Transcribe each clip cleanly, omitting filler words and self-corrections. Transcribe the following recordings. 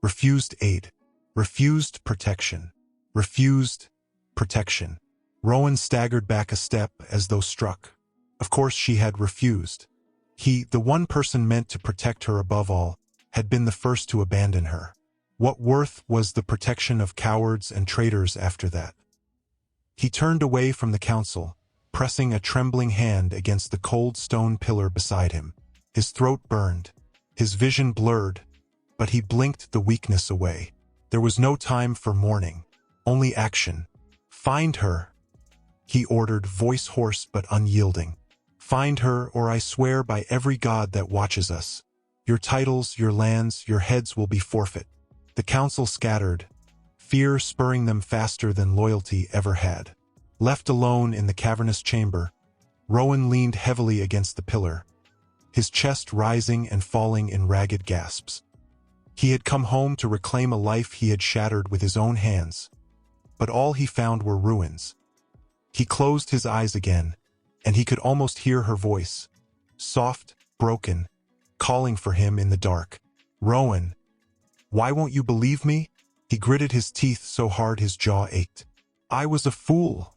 Refused aid. Refused protection. Refused protection. Rowan staggered back a step as though struck. Of course she had refused. He, the one person meant to protect her above all, had been the first to abandon her. What worth was the protection of cowards and traitors after that? He turned away from the council, pressing a trembling hand against the cold stone pillar beside him. His throat burned, his vision blurred, but he blinked the weakness away. There was no time for mourning, only action. Find her, he ordered, voice hoarse but unyielding. Find her, or I swear by every god that watches us. Your titles, your lands, your heads will be forfeit. The council scattered, fear spurring them faster than loyalty ever had. Left alone in the cavernous chamber, Rowan leaned heavily against the pillar, his chest rising and falling in ragged gasps. He had come home to reclaim a life he had shattered with his own hands, but all he found were ruins. He closed his eyes again, and he could almost hear her voice, soft, broken, calling for him in the dark. Rowan, why won't you believe me? He gritted his teeth so hard his jaw ached. I was a fool,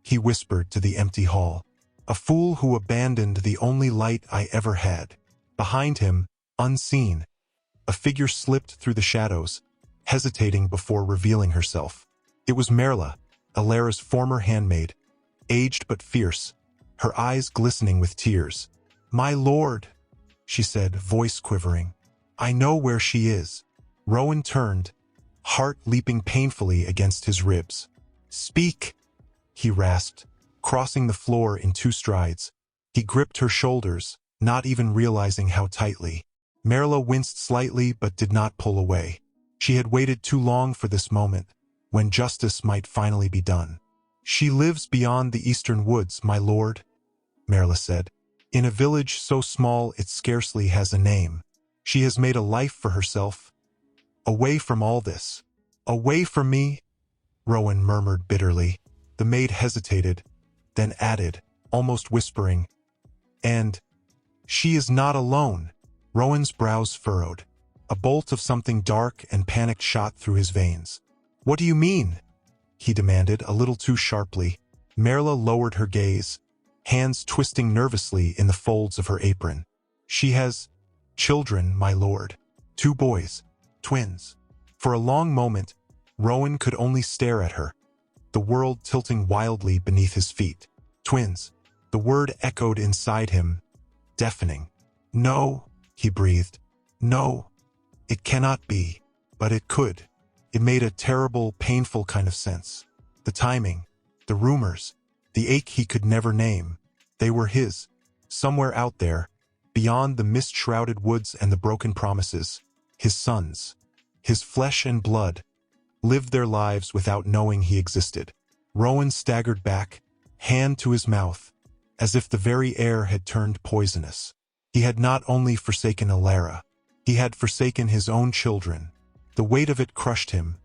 he whispered to the empty hall. A fool who abandoned the only light I ever had. Behind him, unseen, a figure slipped through the shadows, hesitating before revealing herself. It was Merla, Alara's former handmaid, aged but fierce, her eyes glistening with tears. My lord, she said, voice quivering. I know where she is. Rowan turned, heart leaping painfully against his ribs. Speak, he rasped, crossing the floor in 2 strides. He gripped her shoulders, not even realizing how tightly. Merla winced slightly but did not pull away. She had waited too long for this moment, when justice might finally be done. She lives beyond the eastern woods, my lord, Merla said, in a village so small it scarcely has a name. She has made a life for herself. Away from all this. Away from me, Rowan murmured bitterly. The maid hesitated, then added, almost whispering, and she is not alone. Rowan's brows furrowed. A bolt of something dark and panic shot through his veins. What do you mean? He demanded, a little too sharply. Merla lowered her gaze, hands twisting nervously in the folds of her apron. She has children, my lord. 2 boys, twins. For a long moment, Rowan could only stare at her, the world tilting wildly beneath his feet. Twins. The word echoed inside him, deafening. No, he breathed. No, it cannot be, but it could. It made a terrible, painful kind of sense. The timing, the rumors, the ache he could never name, they were his. Somewhere out there, beyond the mist-shrouded woods and the broken promises, his sons, his flesh and blood, lived their lives without knowing he existed. Rowan staggered back, hand to his mouth, as if the very air had turned poisonous. He had not only forsaken Alara, he had forsaken his own children. The weight of it crushed him,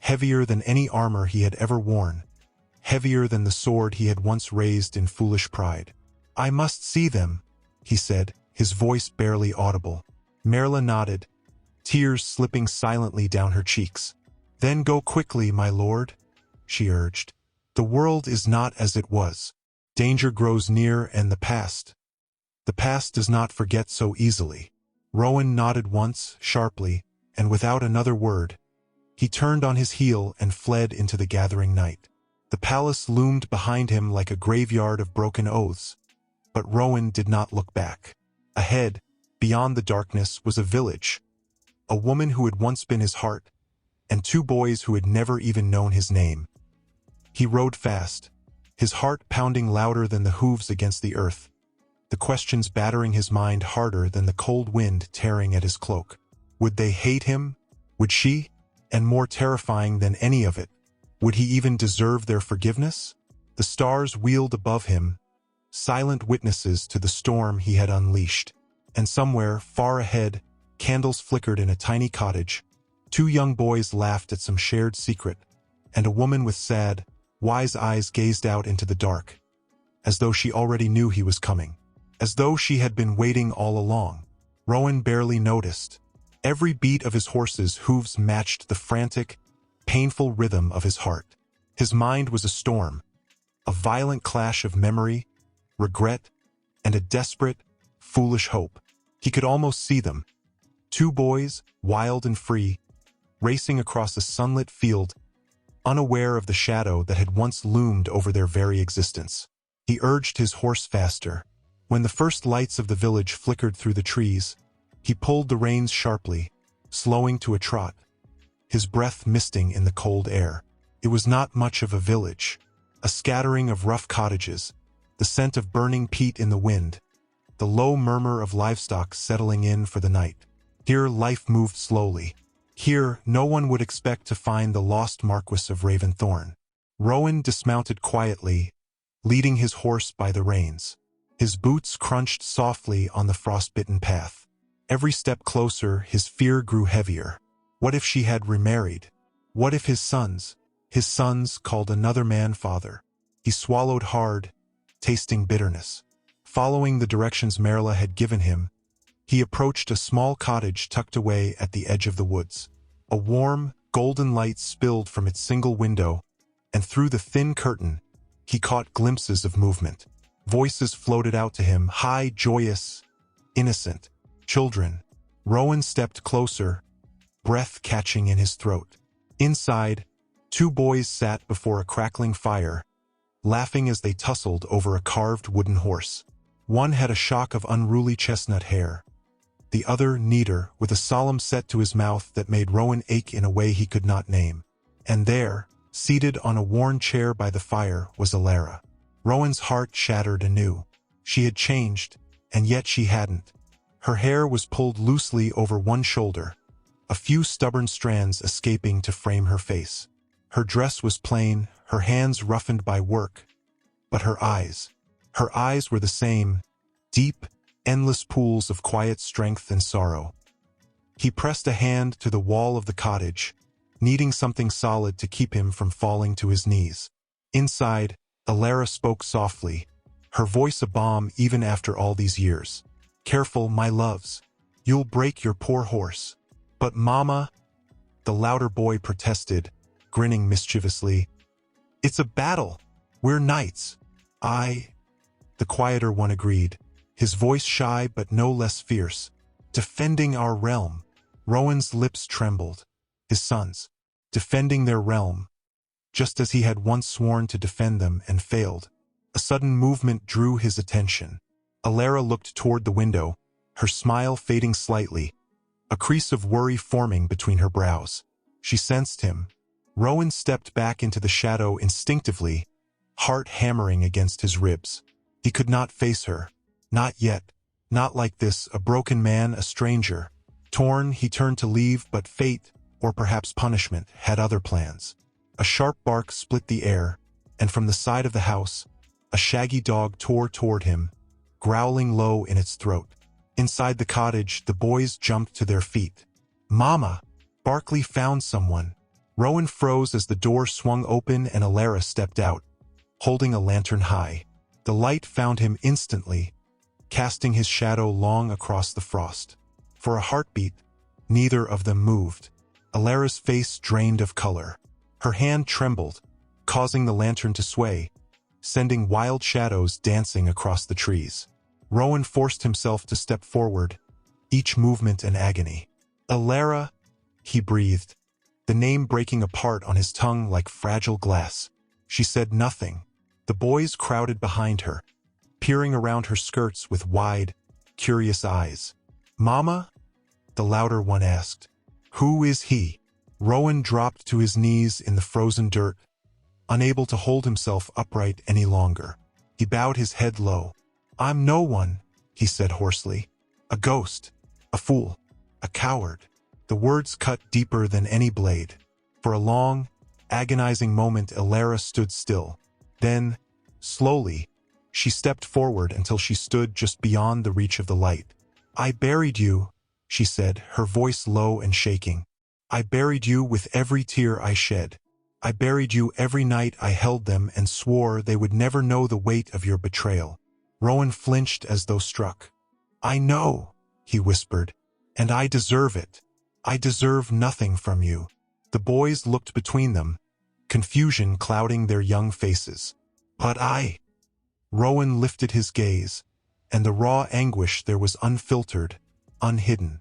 heavier than any armor he had ever worn, heavier than the sword he had once raised in foolish pride. I must see them, he said, his voice barely audible. Merla nodded, tears slipping silently down her cheeks. Then go quickly, my lord, she urged. The world is not as it was. Danger grows near and the past does not forget so easily. Rowan nodded once, sharply, and without another word, he turned on his heel and fled into the gathering night. The palace loomed behind him like a graveyard of broken oaths, but Rowan did not look back. Ahead, beyond the darkness, was a village, a woman who had once been his heart, and 2 boys who had never even known his name. He rode fast, his heart pounding louder than the hooves against the earth, the questions battering his mind harder than the cold wind tearing at his cloak. Would they hate him? Would she? And more terrifying than any of it, would he even deserve their forgiveness? The stars wheeled above him, silent witnesses to the storm he had unleashed. And somewhere, far ahead, candles flickered in a tiny cottage. 2 young boys laughed at some shared secret, and a woman with sad, wise eyes gazed out into the dark, as though she already knew he was coming, as though she had been waiting all along. Rowan barely noticed, Every beat of his horse's hooves matched the frantic, painful rhythm of his heart. His mind was a storm, a violent clash of memory, regret, and a desperate, foolish hope. He could almost see them, two boys, wild and free, racing across a sunlit field, unaware of the shadow that had once loomed over their very existence. He urged his horse faster. When the first lights of the village flickered through the trees, he pulled the reins sharply, slowing to a trot, his breath misting in the cold air. It was not much of a village, a scattering of rough cottages, the scent of burning peat in the wind, the low murmur of livestock settling in for the night. Here life moved slowly. Here no one would expect to find the lost Marquis of Raventhorn. Rowan dismounted quietly, leading his horse by the reins. His boots crunched softly on the frostbitten path. Every step closer, his fear grew heavier. What if she had remarried? What if his sons called another man father? He swallowed hard, tasting bitterness. Following the directions Marla had given him, he approached a small cottage tucked away at the edge of the woods. A warm, golden light spilled from its single window, and through the thin curtain, he caught glimpses of movement. Voices floated out to him, high, joyous, innocent. Children. Rowan stepped closer, breath catching in his throat. Inside, two boys sat before a crackling fire, laughing as they tussled over a carved wooden horse. One had a shock of unruly chestnut hair, the other neater, with a solemn set to his mouth that made Rowan ache in a way he could not name. And there, seated on a worn chair by the fire, was Alara. Rowan's heart shattered anew. She had changed, and yet she hadn't. Her hair was pulled loosely over one shoulder, a few stubborn strands escaping to frame her face. Her dress was plain, her hands roughened by work, but her eyes were the same, deep, endless pools of quiet strength and sorrow. He pressed a hand to the wall of the cottage, needing something solid to keep him from falling to his knees. Inside, Alara spoke softly, her voice a balm even after all these years. "Careful, my loves. You'll break your poor horse." "But Mama," the louder boy protested, grinning mischievously. "It's a battle. We're knights." The quieter one agreed, his voice shy but no less fierce. "Defending our realm." Rowan's lips trembled. His sons, defending their realm, just as he had once sworn to defend them and failed. A sudden movement drew his attention. Alara looked toward the window, her smile fading slightly, a crease of worry forming between her brows. She sensed him. Rowan stepped back into the shadow instinctively, heart hammering against his ribs. He could not face her. Not yet. Not like this, a broken man, a stranger. Torn, he turned to leave, but fate, or perhaps punishment, had other plans. A sharp bark split the air, and from the side of the house, a shaggy dog tore toward him, growling low in its throat. Inside the cottage, the boys jumped to their feet. "Mama!" Barkley found someone. Rowan froze as the door swung open and Alara stepped out, holding a lantern high. The light found him instantly, casting his shadow long across the frost. For a heartbeat, neither of them moved. Alara's face drained of color. Her hand trembled, causing the lantern to sway, sending wild shadows dancing across the trees. Rowan forced himself to step forward, each movement an agony. "Alara," he breathed, the name breaking apart on his tongue like fragile glass. She said nothing. The boys crowded behind her, peering around her skirts with wide, curious eyes. "Mama?" the louder one asked. "Who is he?" Rowan dropped to his knees in the frozen dirt, unable to hold himself upright any longer. He bowed his head low. "I'm no one," he said hoarsely. "A ghost, a fool, a coward." The words cut deeper than any blade. For a long, agonizing moment, Alara stood still. Then, slowly, she stepped forward until she stood just beyond the reach of the light. "I buried you," she said, her voice low and shaking. "I buried you with every tear I shed. I buried you every night I held them and swore they would never know the weight of your betrayal." Rowan flinched as though struck. "I know," he whispered, "and I deserve it." I deserve nothing from you. The boys looked between them, confusion clouding their young faces. But I... Rowan lifted his gaze, and the raw anguish there was unfiltered, unhidden.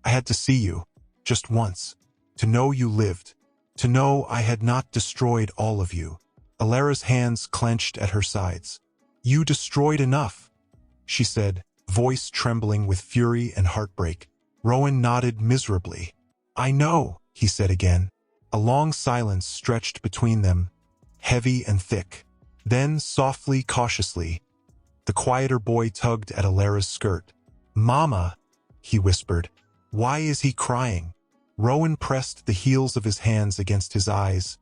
I had to see you, just once, to know you lived, to know I had not destroyed all of you. Alara's hands clenched at her sides. You destroyed enough, she said, voice trembling with fury and heartbreak. Rowan nodded miserably. I know, he said again. A long silence stretched between them, heavy and thick. Then, softly, cautiously, the quieter boy tugged at Alara's skirt. Mama, he whispered. Why is he crying? Rowan pressed the heels of his hands against his eyes,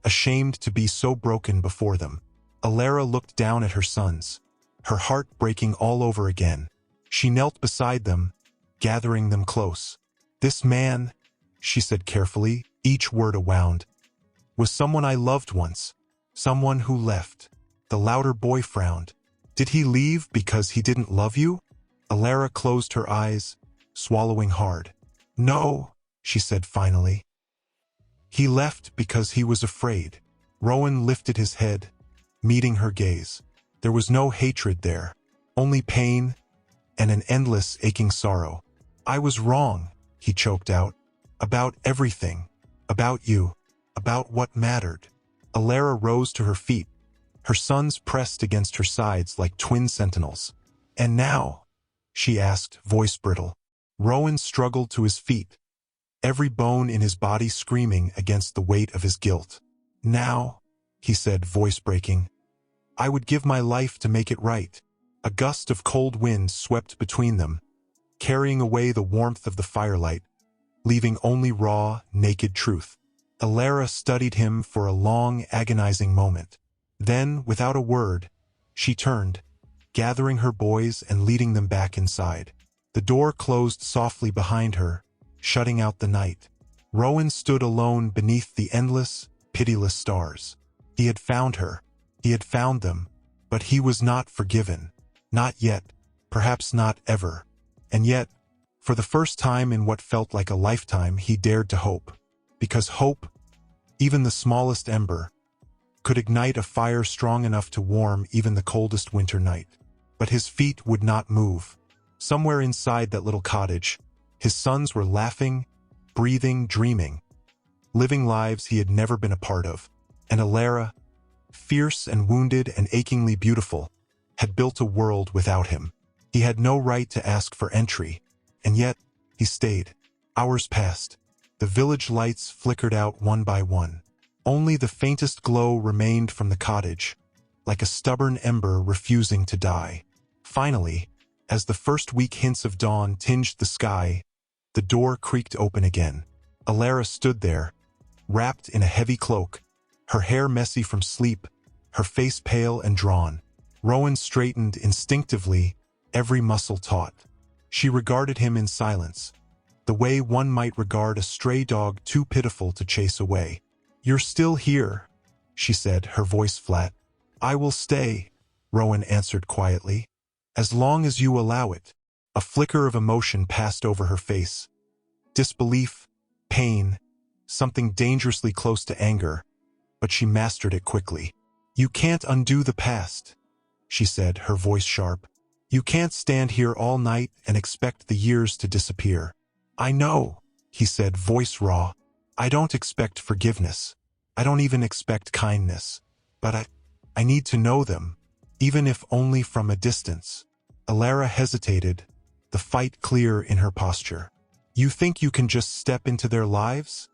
ashamed to be so broken before them. Alara looked down at her sons, her heart breaking all over again. She knelt beside them, gathering them close. This man, she said carefully, each word a wound, was someone I loved once, someone who left. The louder boy frowned. Did he leave because he didn't love you? Alara closed her eyes, swallowing hard. No, she said finally. He left because he was afraid. Rowan lifted his head, meeting her gaze. There was no hatred there, only pain and an endless aching sorrow. I was wrong, he choked out. About everything. About you. About what mattered. Alara rose to her feet. Her sons pressed against her sides like twin sentinels. And now? She asked, voice brittle. Rowan struggled to his feet, every bone in his body screaming against the weight of his guilt. Now, he said, voice breaking, I would give my life to make it right. A gust of cold wind swept between them, carrying away the warmth of the firelight, leaving only raw, naked truth. Alara studied him for a long, agonizing moment. Then, without a word, she turned, gathering her boys and leading them back inside. The door closed softly behind her, shutting out the night. Rowan stood alone beneath the endless, pitiless stars. He had found her. He had found them. But he was not forgiven. Not yet. Perhaps not ever. And yet, for the first time in what felt like a lifetime, he dared to hope. Because hope, even the smallest ember, could ignite a fire strong enough to warm even the coldest winter night. But his feet would not move. Somewhere inside that little cottage, his sons were laughing, breathing, dreaming, living lives he had never been a part of. And Alara, fierce and wounded and achingly beautiful, had built a world without him. He had no right to ask for entry, and yet he stayed. Hours passed. The village lights flickered out one by one. Only the faintest glow remained from the cottage, like a stubborn ember refusing to die. Finally, as the first weak hints of dawn tinged the sky, the door creaked open again. Alara stood there, wrapped in a heavy cloak, her hair messy from sleep, her face pale and drawn. Rowan straightened instinctively, every muscle taut. She regarded him in silence, the way one might regard a stray dog too pitiful to chase away. You're still here, she said, her voice flat. I will stay, Rowan answered quietly. As long as you allow it. A flicker of emotion passed over her face. Disbelief, pain, something dangerously close to anger, but she mastered it quickly. You can't undo the past, she said, her voice sharp. You can't stand here all night and expect the years to disappear. I know, he said, voice raw. I don't expect forgiveness. I don't even expect kindness. But I need to know them, even if only from a distance. Alara hesitated, the fight clear in her posture. You think you can just step into their lives?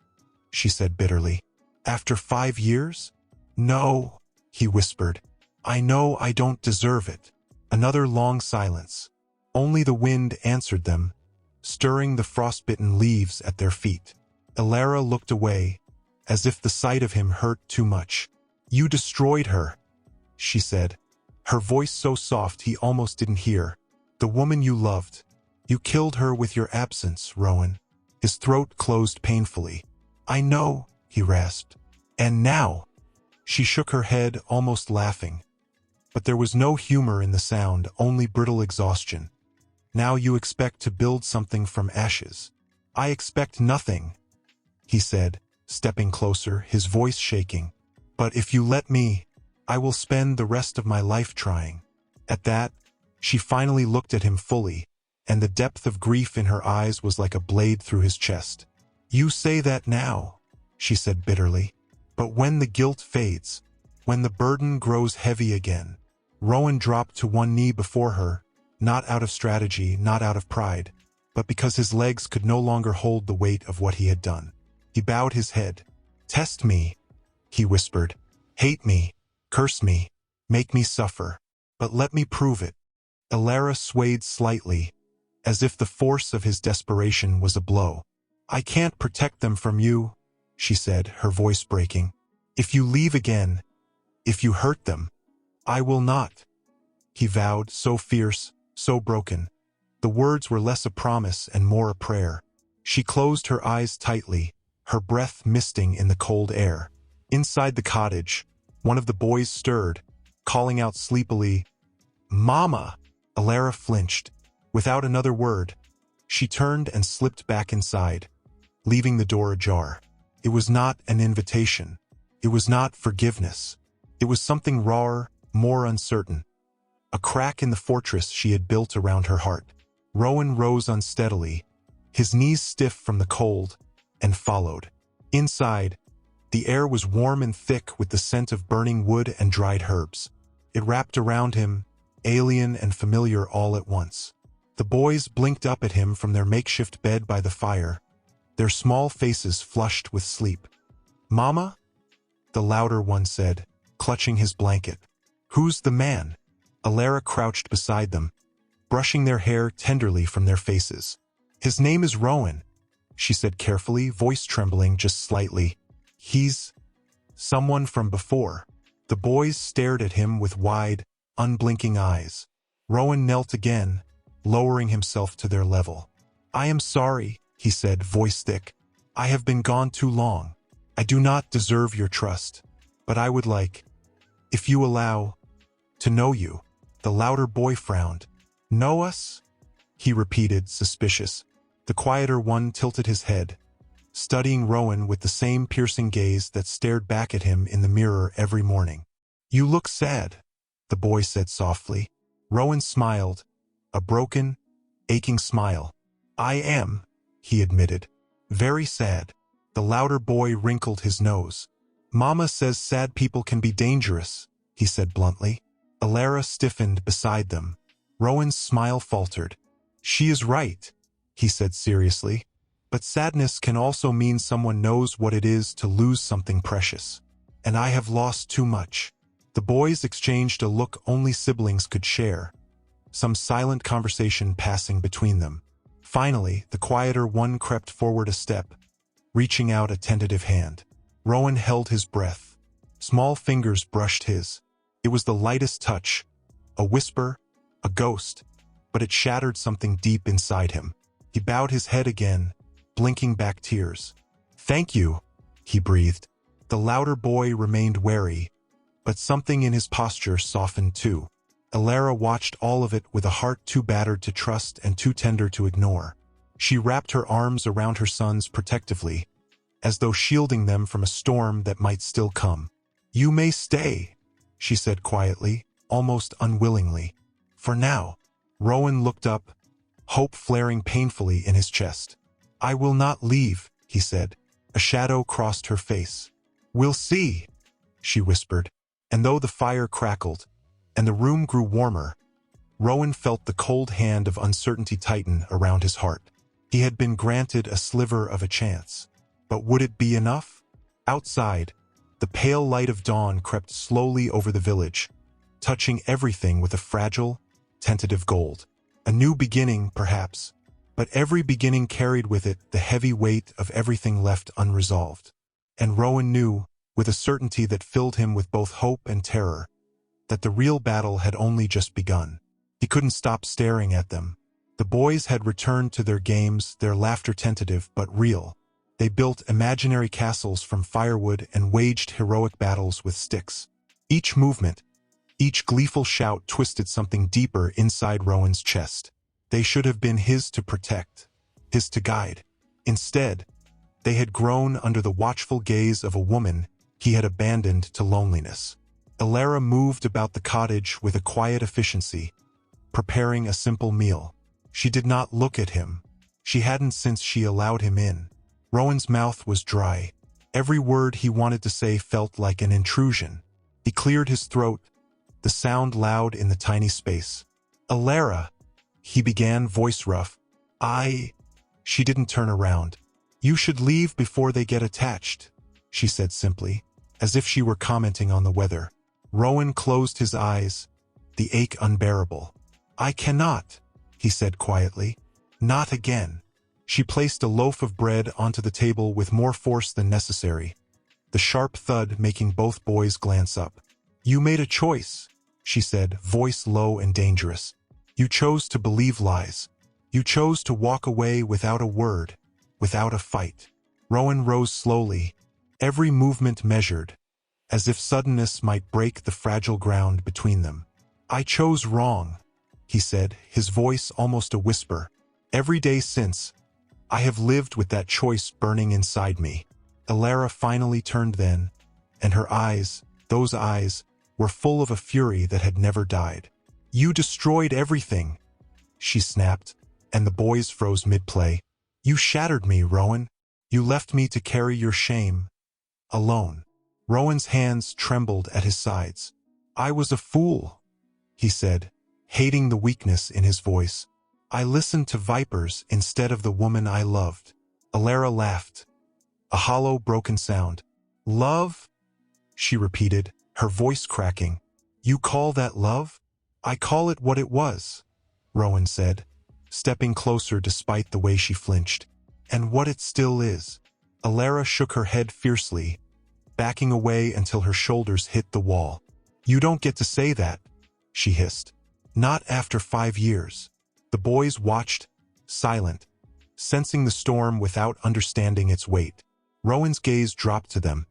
She said bitterly. After 5 years? No, he whispered. I know I don't deserve it. Another long silence. Only the wind answered them, stirring the frostbitten leaves at their feet. Alara looked away, as if the sight of him hurt too much. You destroyed her, she said, her voice so soft he almost didn't hear. The woman you loved. You killed her with your absence, Rowan. His throat closed painfully. I know, he rasped. And now? She shook her head, almost laughing. But there was no humor in the sound, only brittle exhaustion. Now you expect to build something from ashes. I expect nothing, he said, stepping closer, his voice shaking. But if you let me, I will spend the rest of my life trying. At that, she finally looked at him fully, and the depth of grief in her eyes was like a blade through his chest. You say that now, she said bitterly. But when the guilt fades, when the burden grows heavy again. Rowan dropped to one knee before her, not out of strategy, not out of pride, but because his legs could no longer hold the weight of what he had done. He bowed his head. Test me, he whispered. Hate me, curse me, make me suffer, but let me prove it. Alara swayed slightly, as if the force of his desperation was a blow. I can't protect them from you, she said, her voice breaking. If you leave again, if you hurt them, I will not. He vowed, so fierce, so broken. The words were less a promise and more a prayer. She closed her eyes tightly, her breath misting in the cold air. Inside the cottage, one of the boys stirred, calling out sleepily, Mama! Alara flinched. Without another word, she turned and slipped back inside, leaving the door ajar. It was not an invitation. It was not forgiveness. It was something rawer, more uncertain. A crack in the fortress she had built around her heart. Rowan rose unsteadily, his knees stiff from the cold, and followed. Inside, the air was warm and thick with the scent of burning wood and dried herbs. It wrapped around him, alien and familiar all at once. The boys blinked up at him from their makeshift bed by the fire, their small faces flushed with sleep. Mama? The louder one said, clutching his blanket. Who's the man? Alara crouched beside them, brushing their hair tenderly from their faces. His name is Rowan, she said carefully, voice trembling just slightly. He's someone from before. The boys stared at him with wide, unblinking eyes. Rowan knelt again, lowering himself to their level. I am sorry, he said, voice thick. I have been gone too long. I do not deserve your trust, but I would like, if you allow, to know you. The louder boy frowned. Know us? He repeated, suspicious. The quieter one tilted his head, studying Rowan with the same piercing gaze that stared back at him in the mirror every morning. You look sad, the boy said softly. Rowan smiled, a broken, aching smile. I am, he admitted. Very sad. The louder boy wrinkled his nose. Mama says sad people can be dangerous, he said bluntly. Alara stiffened beside them. Rowan's smile faltered. She is right, he said seriously. But sadness can also mean someone knows what it is to lose something precious. And I have lost too much. The boys exchanged a look only siblings could share, some silent conversation passing between them. Finally, the quieter one crept forward a step, reaching out a tentative hand. Rowan held his breath. Small fingers brushed his. It was the lightest touch, a whisper, a ghost, but it shattered something deep inside him. He bowed his head again, blinking back tears. Thank you, he breathed. The louder boy remained wary, but something in his posture softened too. Alara watched all of it with a heart too battered to trust and too tender to ignore. She wrapped her arms around her sons protectively, as though shielding them from a storm that might still come. You may stay, she said quietly, almost unwillingly. For now. Rowan looked up, hope flaring painfully in his chest. I will not leave, he said. A shadow crossed her face. We'll see, she whispered. And though the fire crackled, and the room grew warmer, Rowan felt the cold hand of uncertainty tighten around his heart. He had been granted a sliver of a chance. But would it be enough? Outside, the pale light of dawn crept slowly over the village, touching everything with a fragile, tentative gold. A new beginning, perhaps, but every beginning carried with it the heavy weight of everything left unresolved. And Rowan knew, with a certainty that filled him with both hope and terror, that the real battle had only just begun. He couldn't stop staring at them. The boys had returned to their games, their laughter tentative but real. They built imaginary castles from firewood and waged heroic battles with sticks. Each movement, each gleeful shout twisted something deeper inside Rowan's chest. They should have been his to protect, his to guide. Instead, they had grown under the watchful gaze of a woman he had abandoned to loneliness. Alara moved about the cottage with a quiet efficiency, preparing a simple meal. She did not look at him. She hadn't since she allowed him in. Rowan's mouth was dry. Every word he wanted to say felt like an intrusion. He cleared his throat, the sound loud in the tiny space. "Alara," he began, voice rough. She didn't turn around. "You should leave before they get attached," she said simply, as if she were commenting on the weather. Rowan closed his eyes, the ache unbearable. "I cannot," he said quietly. "Not again." She placed a loaf of bread onto the table with more force than necessary, the sharp thud making both boys glance up. "You made a choice," she said, voice low and dangerous. "You chose to believe lies. You chose to walk away without a word, without a fight." Rowan rose slowly, every movement measured, as if suddenness might break the fragile ground between them. "I chose wrong," he said, his voice almost a whisper. "Every day since, I have lived with that choice burning inside me." Alara finally turned then, and her eyes, those eyes, were full of a fury that had never died. "You destroyed everything," she snapped, and the boys froze mid-play. "You shattered me, Rowan. You left me to carry your shame. Alone." Rowan's hands trembled at his sides. "I was a fool," he said, hating the weakness in his voice. "I listened to vipers instead of the woman I loved." Alara laughed, a hollow, broken sound. "Love?" she repeated, her voice cracking. "You call that love?" "I call it what it was," Rowan said, stepping closer despite the way she flinched. "And what it still is." Alara shook her head fiercely, backing away until her shoulders hit the wall. "You don't get to say that," she hissed. "Not after 5 years." The boys watched, silent, sensing the storm without understanding its weight. Rowan's gaze dropped to them,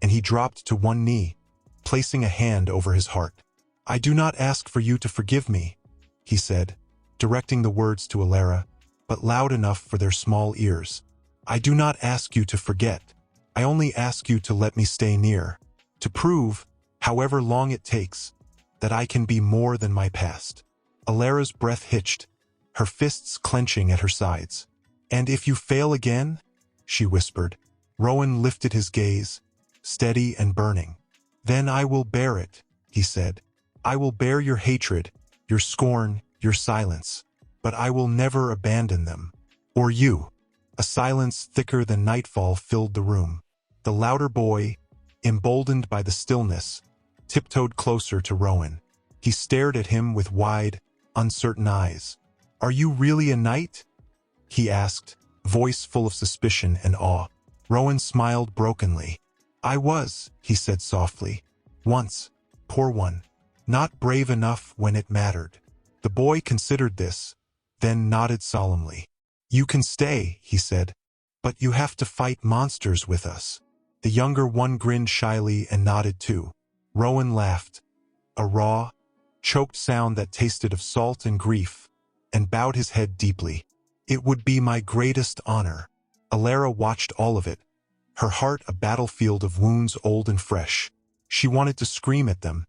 and he dropped to one knee, placing a hand over his heart. "I do not ask for you to forgive me," he said, directing the words to Alara, but loud enough for their small ears. "I do not ask you to forget. I only ask you to let me stay near, to prove, however long it takes, that I can be more than my past." Alara's breath hitched, her fists clenching at her sides. "And if you fail again?" she whispered. Rowan lifted his gaze, steady and burning. "Then I will bear it," he said. "I will bear your hatred, your scorn, your silence, but I will never abandon them. Or you." A silence thicker than nightfall filled the room. The louder boy, emboldened by the stillness, tiptoed closer to Rowan. He stared at him with wide, uncertain eyes. "Are you really a knight?" he asked, voice full of suspicion and awe. Rowan smiled brokenly. "I was," he said softly. "Once. Poor one. Not brave enough when it mattered." The boy considered this, then nodded solemnly. "You can stay," he said, "but you have to fight monsters with us." The younger one grinned shyly and nodded too. Rowan laughed, a raw, choked sound that tasted of salt and grief, and bowed his head deeply. "It would be my greatest honor." Alara watched all of it, her heart a battlefield of wounds old and fresh. She wanted to scream at them,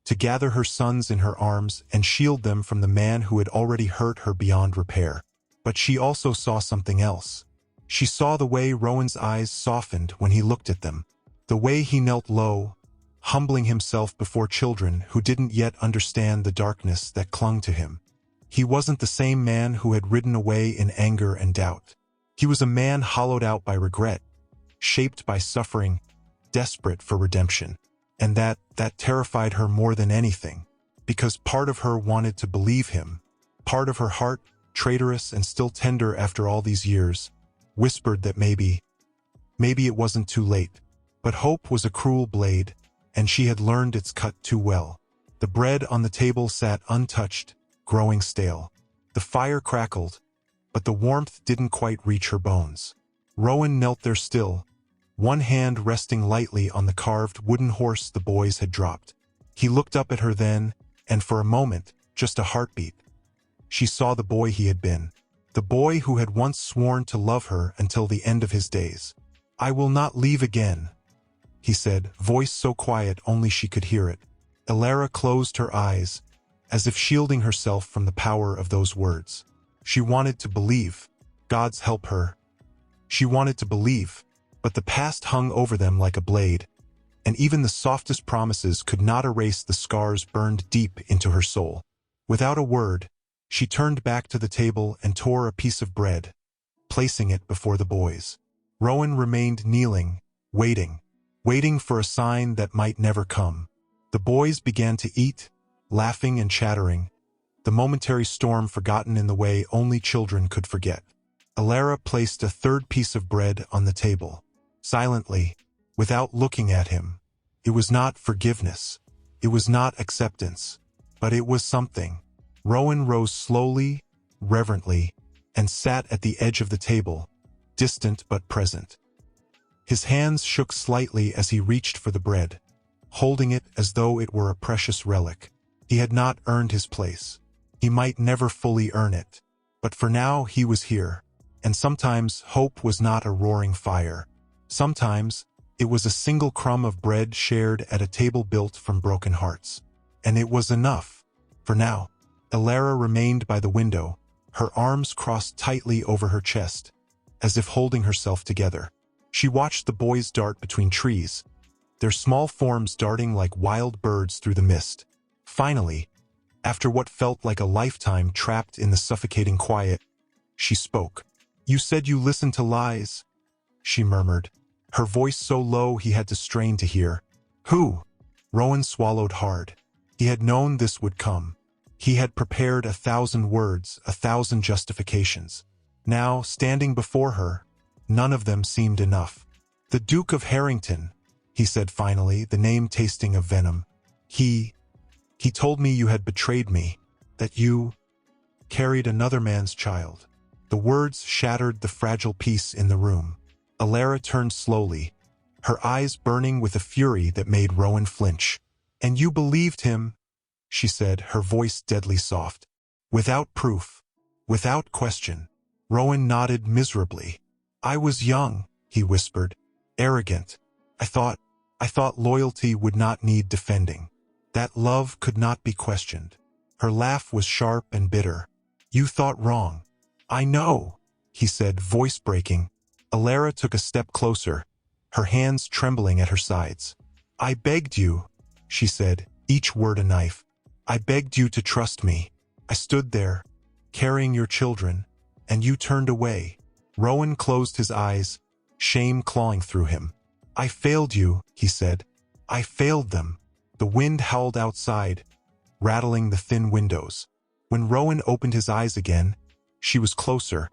to gather her sons in her arms and shield them from the man who had already hurt her beyond repair. But she also saw something else. She saw the way Rowan's eyes softened when he looked at them, the way he knelt low, humbling himself before children who didn't yet understand the darkness that clung to him. He wasn't the same man who had ridden away in anger and doubt. He was a man hollowed out by regret, shaped by suffering, desperate for redemption. And that terrified her more than anything, because part of her wanted to believe him. Part of her heart, traitorous and still tender after all these years, whispered that maybe it wasn't too late. But hope was a cruel blade, and she had learned its cut too well. The bread on the table sat untouched, growing stale. The fire crackled, but the warmth didn't quite reach her bones. Rowan knelt there still, one hand resting lightly on the carved wooden horse the boys had dropped. He looked up at her then, and for a moment, just a heartbeat, she saw the boy he had been. the boy who had once sworn to love her until the end of his days. "I will not leave again," he said, voice so quiet only she could hear it. Elara closed her eyes, as if shielding herself from the power of those words. She wanted to believe. God's help her. She wanted to believe, but the past hung over them like a blade, and even the softest promises could not erase the scars burned deep into her soul. Without a word, she turned back to the table and tore a piece of bread, placing it before the boys. Rowan remained kneeling, waiting for a sign that might never come. The boys began to eat, laughing and chattering, the momentary storm forgotten in the way only children could forget. Elara placed a third piece of bread on the table, silently, without looking at him. It was not forgiveness. It was not acceptance. But it was something. Rowan rose slowly, reverently, and sat at the edge of the table, distant but present. His hands shook slightly as he reached for the bread, holding it as though it were a precious relic. He had not earned his place. He might never fully earn it. But for now he was here. And sometimes hope was not a roaring fire. Sometimes it was a single crumb of bread shared at a table built from broken hearts. And it was enough. For now, Elara remained by the window, her arms crossed tightly over her chest, as if holding herself together. She watched the boys dart between trees, their small forms darting like wild birds through the mist. Finally, after what felt like a lifetime trapped in the suffocating quiet, she spoke. "You said you listened to lies," she murmured, her voice so low he had to strain to hear. "Who?" Rowan swallowed hard. He had known this would come. He had prepared 1,000 words, 1,000 justifications. Now, standing before her, none of them seemed enough. "The Duke of Harrington," he said finally, the name tasting of venom. He told me you had betrayed me, that you carried another man's child." The words shattered the fragile peace in the room. Elara turned slowly, her eyes burning with a fury that made Rowan flinch. "And you believed him," she said, her voice deadly soft. "Without proof, without question." Rowan nodded miserably. "I was young," he whispered, "arrogant. I thought loyalty would not need defending, that love could not be questioned." Her laugh was sharp and bitter. "You thought wrong." "I know," he said, voice breaking. Elara took a step closer, her hands trembling at her sides. "I begged you," she said, each word a knife. "I begged you to trust me. I stood there, carrying your children, and you turned away." Rowan closed his eyes, shame clawing through him. "I failed you," he said. "I failed them." The wind howled outside, rattling the thin windows. When Rowan opened his eyes again, she was closer,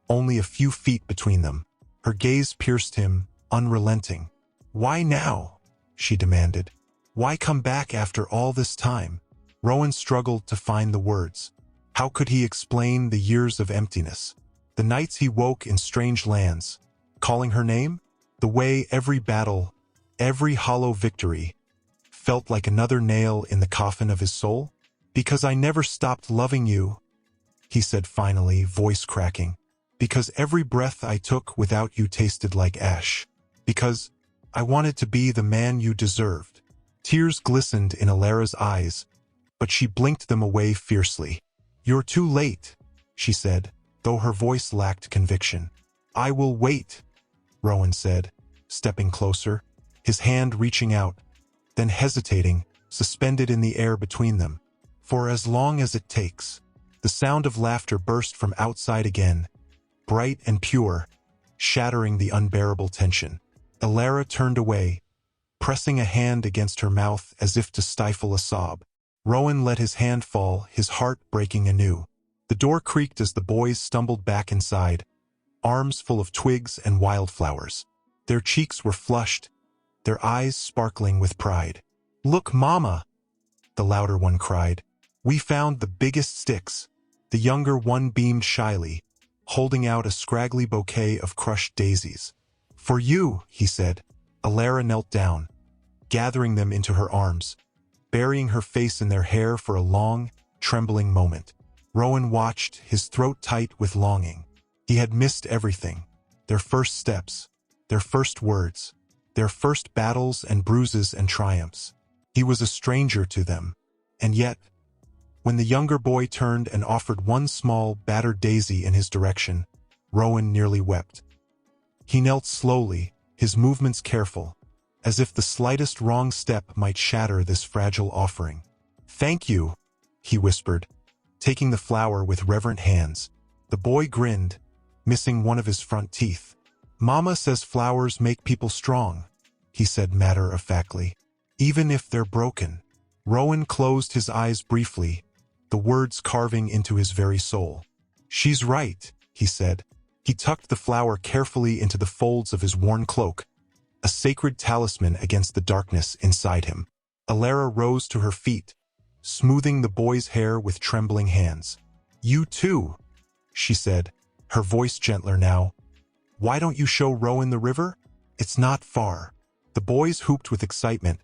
only a few feet between them. Her gaze pierced him, unrelenting. "Why now?" she demanded. "Why come back after all this time?" Rowan struggled to find the words. How could he explain the years of emptiness? The nights he woke in strange lands, calling her name? The way every battle, every hollow victory, felt like another nail in the coffin of his soul? "Because I never stopped loving you," he said finally, voice cracking. "Because every breath I took without you tasted like ash. Because I wanted to be the man you deserved." Tears glistened in Elara's eyes, but she blinked them away fiercely. "You're too late," she said, though her voice lacked conviction. "I will wait," Rowan said, stepping closer, his hand reaching out, then hesitating, suspended in the air between them. "For as long as it takes." The sound of laughter burst from outside again, bright and pure, shattering the unbearable tension. Elara turned away, pressing a hand against her mouth as if to stifle a sob. Rowan let his hand fall, his heart breaking anew. The door creaked as the boys stumbled back inside, arms full of twigs and wildflowers. Their cheeks were flushed, their eyes sparkling with pride. "Look, Mama!" the louder one cried. "We found the biggest sticks." The younger one beamed shyly, holding out a scraggly bouquet of crushed daisies. "For you," he said. Elara knelt down, gathering them into her arms, burying her face in their hair for a long, trembling moment. Rowan watched, his throat tight with longing. He had missed everything. Their first steps, their first words, their first battles and bruises and triumphs. He was a stranger to them. And yet, when the younger boy turned and offered one small, battered daisy in his direction, Rowan nearly wept. He knelt slowly, his movements careful, as if the slightest wrong step might shatter this fragile offering. "Thank you," he whispered, taking the flower with reverent hands. The boy grinned, missing one of his front teeth. "Mama says flowers make people strong," he said matter-of-factly, "even if they're broken." Rowan closed his eyes briefly, the words carving into his very soul. "She's right," he said. He tucked the flower carefully into the folds of his worn cloak, a sacred talisman against the darkness inside him. Alara rose to her feet, smoothing the boy's hair with trembling hands. "You too," she said, her voice gentler now. "Why don't you show Rowan the river? It's not far." The boys hooped with excitement,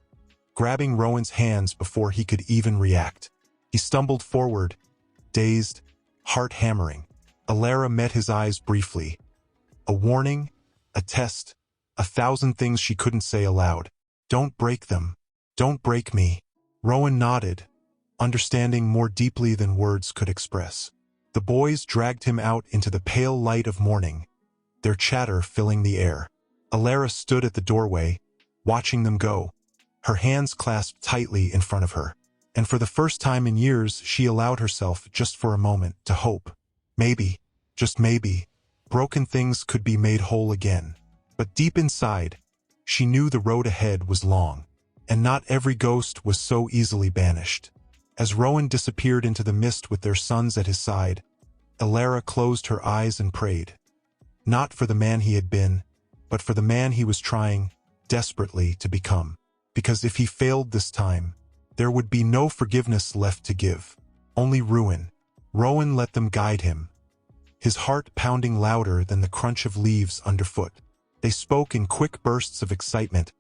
grabbing Rowan's hands before he could even react. He stumbled forward, dazed, heart hammering. Alara met his eyes briefly. A warning, a test, 1,000 things she couldn't say aloud. "Don't break them. Don't break me." Rowan nodded, understanding more deeply than words could express. The boys dragged him out into the pale light of morning, their chatter filling the air. Alara stood at the doorway, watching them go, her hands clasped tightly in front of her. And for the first time in years, she allowed herself, just for a moment, to hope. Maybe, just maybe, broken things could be made whole again. But deep inside, she knew the road ahead was long, and not every ghost was so easily banished. As Rowan disappeared into the mist with their sons at his side, Alara closed her eyes and prayed. Not for the man he had been, but for the man he was trying, desperately, to become. Because if he failed this time, there would be no forgiveness left to give, only ruin. Rowan let them guide him, his heart pounding louder than the crunch of leaves underfoot. They spoke in quick bursts of excitement,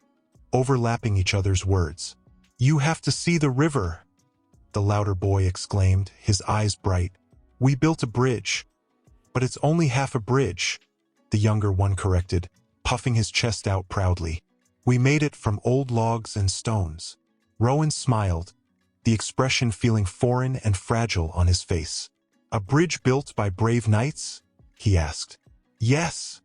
overlapping each other's words. "You have to see the river," the louder boy exclaimed, his eyes bright. "We built a bridge." "But it's only half a bridge," the younger one corrected, puffing his chest out proudly. "We made it from old logs and stones." Rowan smiled, the expression feeling foreign and fragile on his face. "A bridge built by brave knights?" he asked. "Yes,"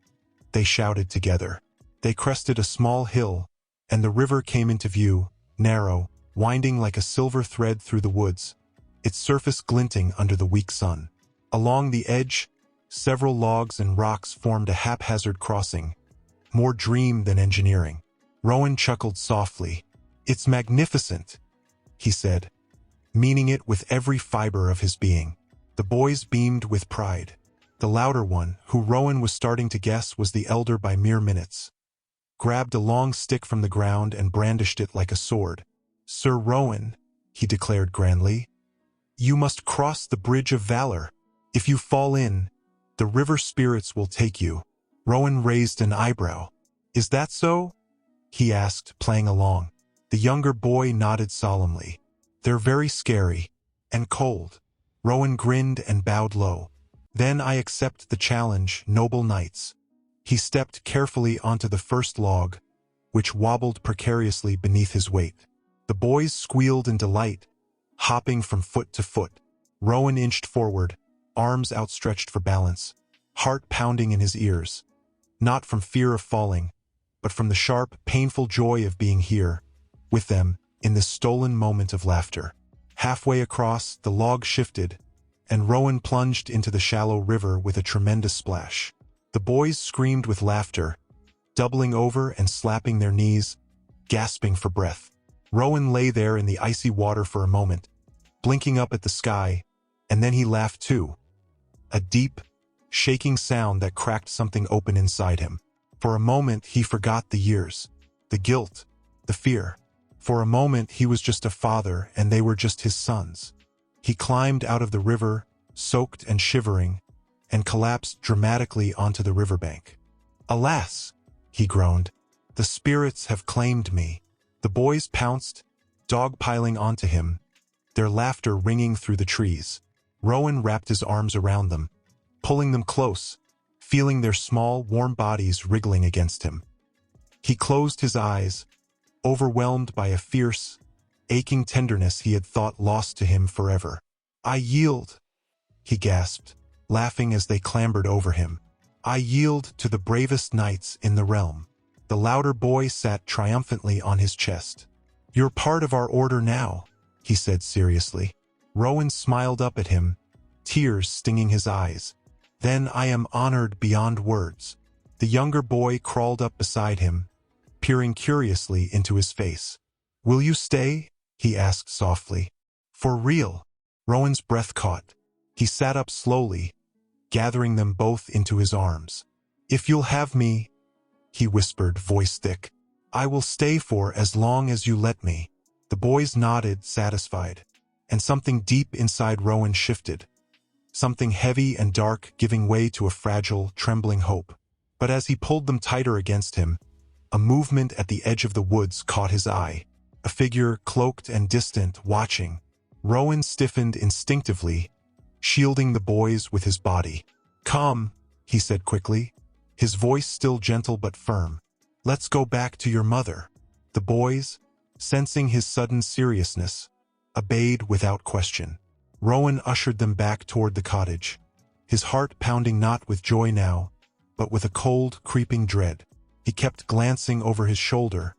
they shouted together. They crested a small hill, and the river came into view, narrow, winding like a silver thread through the woods, its surface glinting under the weak sun. Along the edge, several logs and rocks formed a haphazard crossing, more dream than engineering. Rowan chuckled softly. "It's magnificent," he said, meaning it with every fiber of his being. The boys beamed with pride. The louder one, who Rowan was starting to guess was the elder by mere minutes, grabbed a long stick from the ground and brandished it like a sword. "Sir Rowan," he declared grandly, "you must cross the bridge of valor. If you fall in, the river spirits will take you." Rowan raised an eyebrow. "Is that so?" he asked, playing along. The younger boy nodded solemnly. "They're very scary, and cold." Rowan grinned and bowed low. "Then I accept the challenge, noble knights." He stepped carefully onto the first log, which wobbled precariously beneath his weight. The boys squealed in delight, hopping from foot to foot. Rowan inched forward, arms outstretched for balance, heart pounding in his ears, not from fear of falling, but from the sharp, painful joy of being here, with them, in this stolen moment of laughter. Halfway across, the log shifted, and Rowan plunged into the shallow river with a tremendous splash. The boys screamed with laughter, doubling over and slapping their knees, gasping for breath. Rowan lay there in the icy water for a moment, blinking up at the sky, and then he laughed too. A deep, shaking sound that cracked something open inside him. For a moment he forgot the years, the guilt, the fear. For a moment he was just a father and they were just his sons. He climbed out of the river, soaked and shivering, and collapsed dramatically onto the riverbank. "Alas," he groaned, "the spirits have claimed me." The boys pounced, dogpiling onto him, their laughter ringing through the trees. Rowan wrapped his arms around them, pulling them close, feeling their small, warm bodies wriggling against him. He closed his eyes, overwhelmed by a fierce, aching tenderness he had thought lost to him forever. "I yield," he gasped, laughing as they clambered over him. "I yield to the bravest knights in the realm." The louder boy sat triumphantly on his chest. "You're part of our order now," he said seriously. Rowan smiled up at him, tears stinging his eyes. "Then I am honored beyond words." The younger boy crawled up beside him, peering curiously into his face. "Will you stay?" he asked softly. "For real?" Rowan's breath caught. He sat up slowly, gathering them both into his arms. "If you'll have me," he whispered, voice thick, "I will stay for as long as you let me." The boys nodded, satisfied, and something deep inside Rowan shifted. Something heavy and dark giving way to a fragile, trembling hope. But as he pulled them tighter against him, a movement at the edge of the woods caught his eye. A figure, cloaked and distant, watching. Rowan stiffened instinctively, shielding the boys with his body. "Come," he said quickly, his voice still gentle but firm. "Let's go back to your mother." The boys, sensing his sudden seriousness, obeyed without question. Rowan ushered them back toward the cottage, his heart pounding not with joy now, but with a cold, creeping dread. He kept glancing over his shoulder,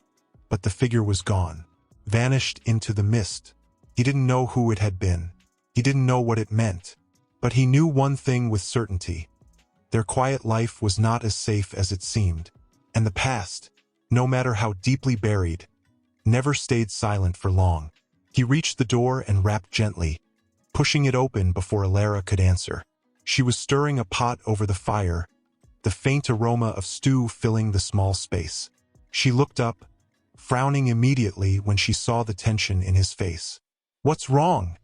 but the figure was gone, vanished into the mist. He didn't know who it had been. He didn't know what it meant. But he knew one thing with certainty. Their quiet life was not as safe as it seemed. And the past, no matter how deeply buried, never stayed silent for long. He reached the door and rapped gently, pushing it open before Alara could answer. She was stirring a pot over the fire, the faint aroma of stew filling the small space. She looked up, frowning immediately when she saw the tension in his face. "What's wrong?"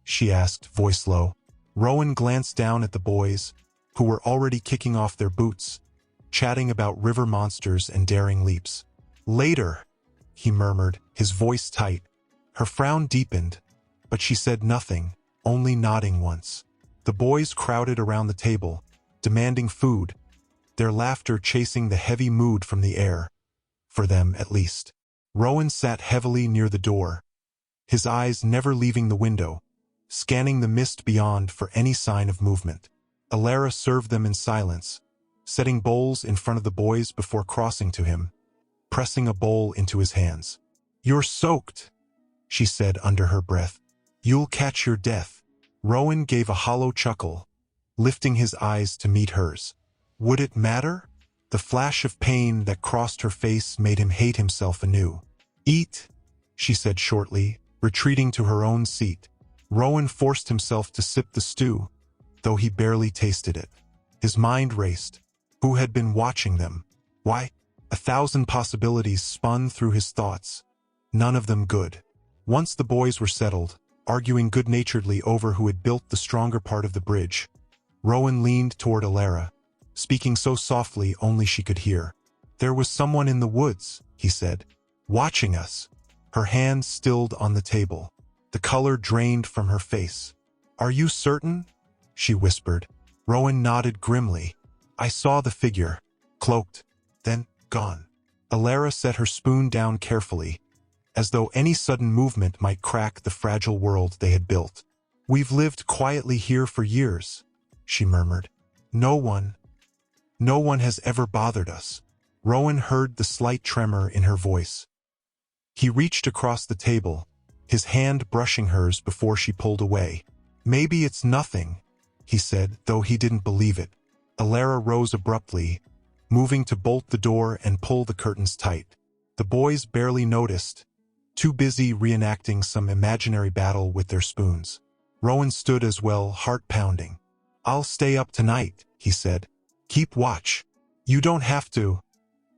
she asked, voice low. Rowan glanced down at the boys, who were already kicking off their boots, chatting about river monsters and daring leaps. "Later," he murmured, his voice tight. Her frown deepened, but she said nothing, only nodding once. The boys crowded around the table, demanding food, their laughter chasing the heavy mood from the air. For them, at least. Rowan sat heavily near the door, his eyes never leaving the window, scanning the mist beyond for any sign of movement. Alara served them in silence, setting bowls in front of the boys before crossing to him, pressing a bowl into his hands. "You're soaked," she said under her breath. "You'll catch your death." Rowan gave a hollow chuckle, lifting his eyes to meet hers. Would it matter? The flash of pain that crossed her face made him hate himself anew. "Eat," she said shortly, retreating to her own seat. Rowan forced himself to sip the stew, though he barely tasted it. His mind raced. Who had been watching them? Why? 1,000 possibilities spun through his thoughts, none of them good. Once the boys were settled, arguing good-naturedly over who had built the stronger part of the bridge, Rowan leaned toward Alara, speaking so softly only she could hear. "There was someone in the woods," he said, "watching us." Her hand stilled on the table. The color drained from her face. "Are you certain?" she whispered. Rowan nodded grimly. "I saw the figure, cloaked, then gone." Alara set her spoon down carefully, as though any sudden movement might crack the fragile world they had built. "We've lived quietly here for years," she murmured. No one has ever bothered us." Rowan heard the slight tremor in her voice. He reached across the table, his hand brushing hers before she pulled away. "Maybe it's nothing," he said, though he didn't believe it. Alara rose abruptly, moving to bolt the door and pull the curtains tight. The boys barely noticed, too busy reenacting some imaginary battle with their spoons. Rowan stood as well, heart pounding. "I'll stay up tonight," he said. "Keep watch." "You don't have to,"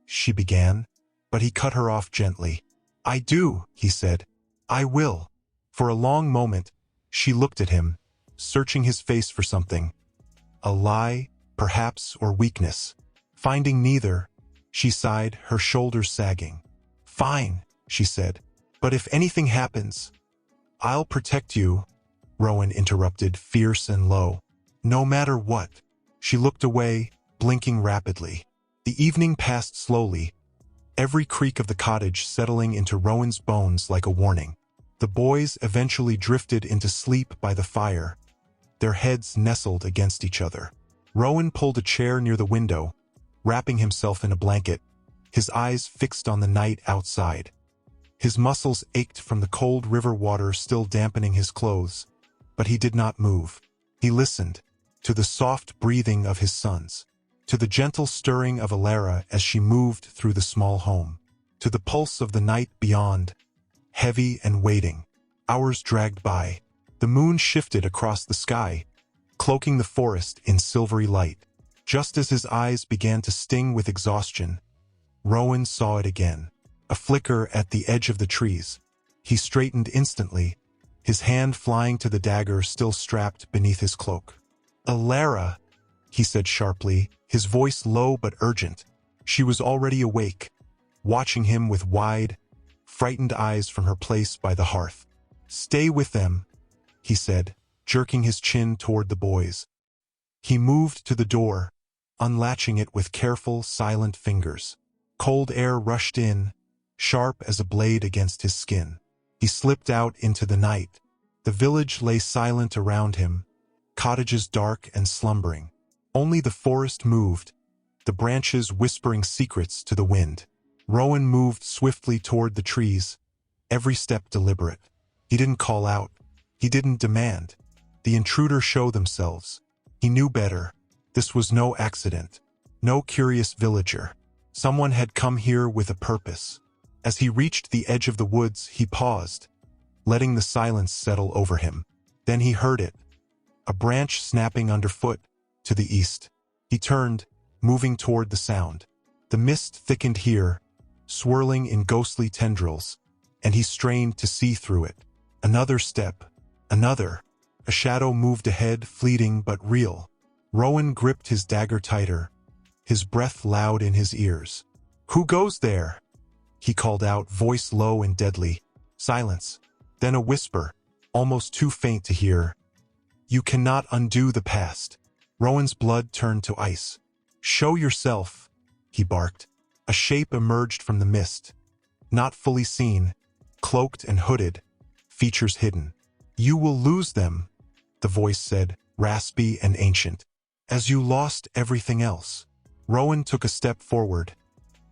she began, but he cut her off gently. "I do," he said. "I will." For a long moment, she looked at him, searching his face for something. A lie, perhaps, or weakness. Finding neither, she sighed, her shoulders sagging. "Fine," she said. "But if anything happens, I'll protect you." Rowan interrupted, fierce and low. No matter what. She looked away, blinking rapidly. The evening passed slowly, every creak of the cottage settling into Rowan's bones like a warning. The boys eventually drifted into sleep by the fire, their heads nestled against each other. Rowan pulled a chair near the window, wrapping himself in a blanket, his eyes fixed on the night outside. His muscles ached from the cold river water still dampening his clothes, but he did not move. He listened to the soft breathing of his sons, to the gentle stirring of Alara as she moved through the small home, to the pulse of the night beyond, heavy and waiting. Hours dragged by. The moon shifted across the sky, cloaking the forest in silvery light. Just as his eyes began to sting with exhaustion, Rowan saw it again, a flicker at the edge of the trees. He straightened instantly, his hand flying to the dagger still strapped beneath his cloak. "Alara," he said sharply, his voice low but urgent. She was already awake, watching him with wide, frightened eyes from her place by the hearth. "Stay with them," he said, jerking his chin toward the boys. He moved to the door, unlatching it with careful, silent fingers. Cold air rushed in, sharp as a blade against his skin. He slipped out into the night. The village lay silent around him, cottages dark and slumbering. Only the forest moved, the branches whispering secrets to the wind. Rowan moved swiftly toward the trees, every step deliberate. He didn't call out. He didn't demand. The intruder showed themselves. He knew better. This was no accident, no curious villager. Someone had come here with a purpose. As he reached the edge of the woods, he paused, letting the silence settle over him. Then he heard it, a branch snapping underfoot, to the east. He turned, moving toward the sound. The mist thickened here, swirling in ghostly tendrils, and he strained to see through it. Another step, another. A shadow moved ahead, fleeting but real. Rowan gripped his dagger tighter, his breath loud in his ears. "Who goes there?" he called out, voice low and deadly. Silence. Then a whisper, almost too faint to hear. "You cannot undo the past." Rowan's blood turned to ice. "Show yourself," he barked. A shape emerged from the mist, not fully seen, cloaked and hooded, features hidden. "You will lose them," the voice said, raspy and ancient, "as you lost everything else." Rowan took a step forward,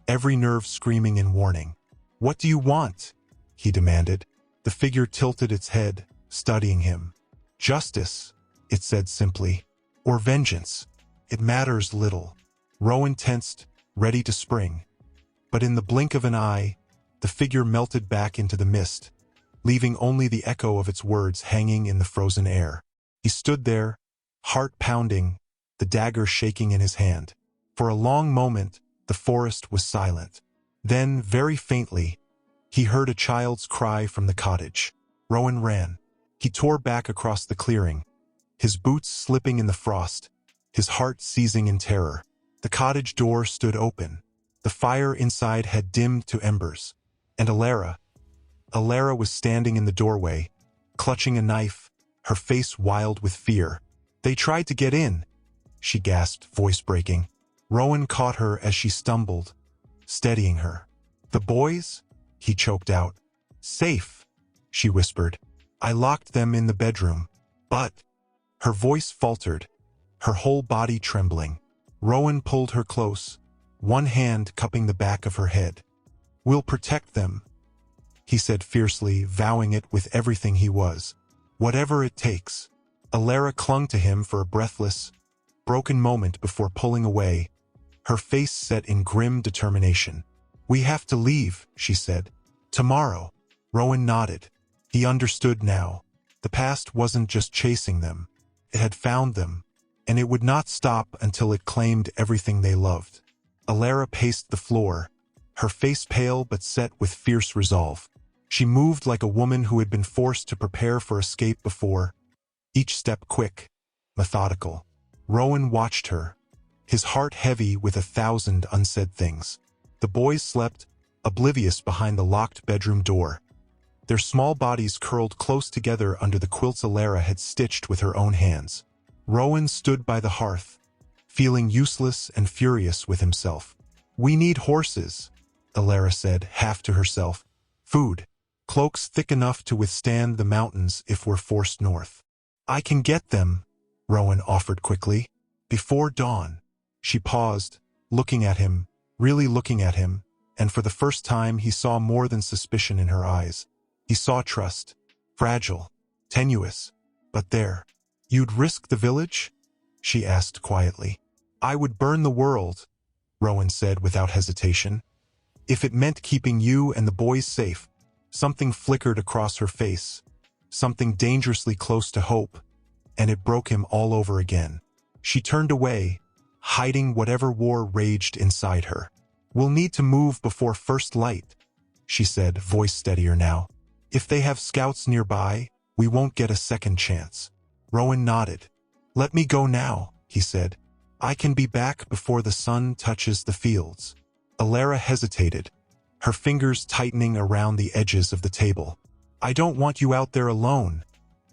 every nerve screaming in warning. "What do you want?" he demanded. The figure tilted its head, studying him. "Justice," it said simply, "or vengeance. It matters little." Rowan tensed, ready to spring. But in the blink of an eye, the figure melted back into the mist, leaving only the echo of its words hanging in the frozen air. He stood there, heart pounding, the dagger shaking in his hand. For a long moment, the forest was silent. Then, very faintly, he heard a child's cry from the cottage. Rowan ran. He tore back across the clearing, his boots slipping in the frost, his heart seizing in terror. The cottage door stood open. The fire inside had dimmed to embers. And Alara was standing in the doorway, clutching a knife, her face wild with fear. "They tried to get in," she gasped, voice breaking. Rowan caught her as she stumbled, steadying her. "The boys?" he choked out. "Safe," she whispered. "I locked them in the bedroom." "But—" her voice faltered, her whole body trembling. Rowan pulled her close, one hand cupping the back of her head. "We'll protect them," he said fiercely, vowing it with everything he was. "Whatever it takes." Alara clung to him for a breathless, broken moment before pulling away, her face set in grim determination. "We have to leave," she said. "Tomorrow." Rowan nodded. He understood now. The past wasn't just chasing them. It had found them, and it would not stop until it claimed everything they loved. Alara paced the floor, her face pale but set with fierce resolve. She moved like a woman who had been forced to prepare for escape before, each step quick, methodical. Rowan watched her, his heart heavy with 1,000 unsaid things. The boys slept, oblivious behind the locked bedroom door. Their small bodies curled close together under the quilts Alara had stitched with her own hands. Rowan stood by the hearth, feeling useless and furious with himself. "We need horses," Alara said, half to herself. "Food. Cloaks thick enough to withstand the mountains if we're forced north." "I can get them," Rowan offered quickly. "Before dawn." She paused, looking at him, really looking at him, and for the first time he saw more than suspicion in her eyes. He saw trust. Fragile, tenuous, but there. "You'd risk the village?" she asked quietly. "I would burn the world," Rowan said without hesitation. "If it meant keeping you and the boys safe." Something flickered across her face, something dangerously close to hope, and it broke him all over again. She turned away, hiding whatever war raged inside her. "We'll need to move before first light," she said, voice steadier now. "If they have scouts nearby, we won't get a second chance." Rowan nodded. "Let me go now," he said. "I can be back before the sun touches the fields." Alara hesitated, her fingers tightening around the edges of the table. "I don't want you out there alone,"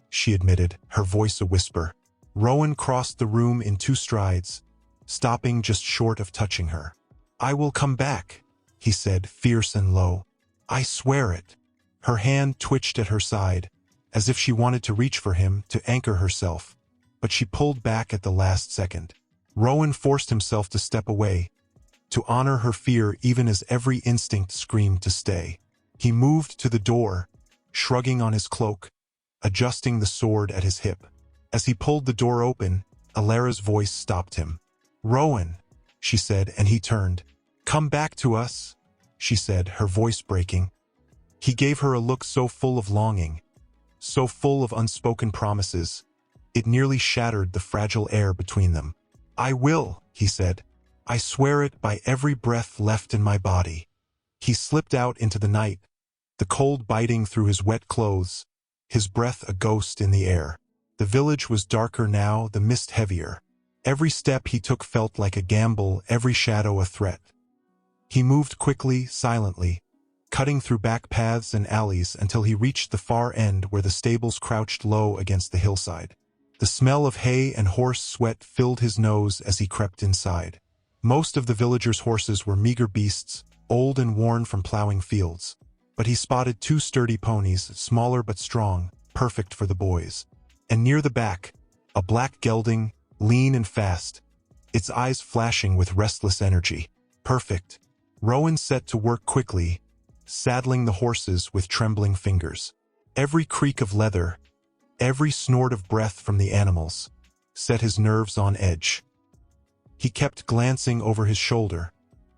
she admitted, her voice a whisper. Rowan crossed the room in 2 strides, stopping just short of touching her. "I will come back," he said, fierce and low. "I swear it." Her hand twitched at her side, as if she wanted to reach for him to anchor herself, but she pulled back at the last second. Rowan forced himself to step away, to honor her fear even as every instinct screamed to stay. He moved to the door, shrugging on his cloak, adjusting the sword at his hip. As he pulled the door open, Alara's voice stopped him. "Rowan," she said, and he turned. "Come back to us," she said, her voice breaking. He gave her a look so full of longing, so full of unspoken promises, it nearly shattered the fragile air between them. "I will," he said. "I swear it by every breath left in my body." He slipped out into the night, the cold biting through his wet clothes, his breath a ghost in the air. The village was darker now, the mist heavier. Every step he took felt like a gamble, every shadow a threat. He moved quickly, silently, cutting through back paths and alleys until he reached the far end where the stables crouched low against the hillside. The smell of hay and horse sweat filled his nose as he crept inside. Most of the villagers' horses were meager beasts, old and worn from plowing fields. But he spotted 2 sturdy ponies, smaller but strong, perfect for the boys. And near the back, a black gelding, lean and fast, its eyes flashing with restless energy. Perfect. Rowan set to work quickly, saddling the horses with trembling fingers. Every creak of leather, every snort of breath from the animals, set his nerves on edge. He kept glancing over his shoulder,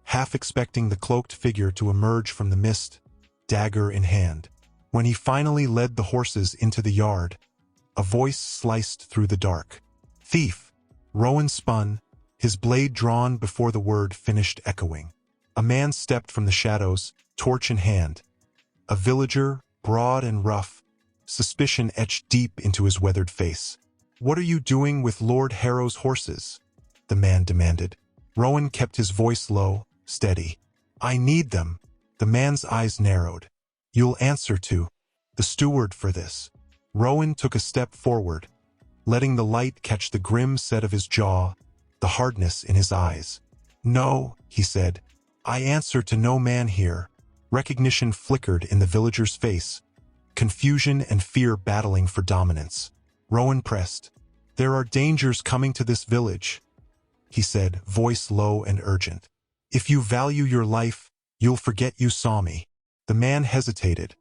half expecting the cloaked figure to emerge from the mist, dagger in hand. When he finally led the horses into the yard, a voice sliced through the dark. "Thief!" Rowan spun, his blade drawn before the word finished echoing. A man stepped from the shadows, torch in hand. A villager, broad and rough, suspicion etched deep into his weathered face. "What are you doing with Lord Harrow's horses?" the man demanded. Rowan kept his voice low, steady. "I need them." The man's eyes narrowed. "You'll answer to the steward for this." Rowan took a step forward, letting the light catch the grim set of his jaw, the hardness in his eyes. "No," he said. "I answer to no man here." Recognition flickered in the villager's face, confusion and fear battling for dominance. Rowan pressed. "There are dangers coming to this village," he said, voice low and urgent. "If you value your life, you'll forget you saw me." The man hesitated,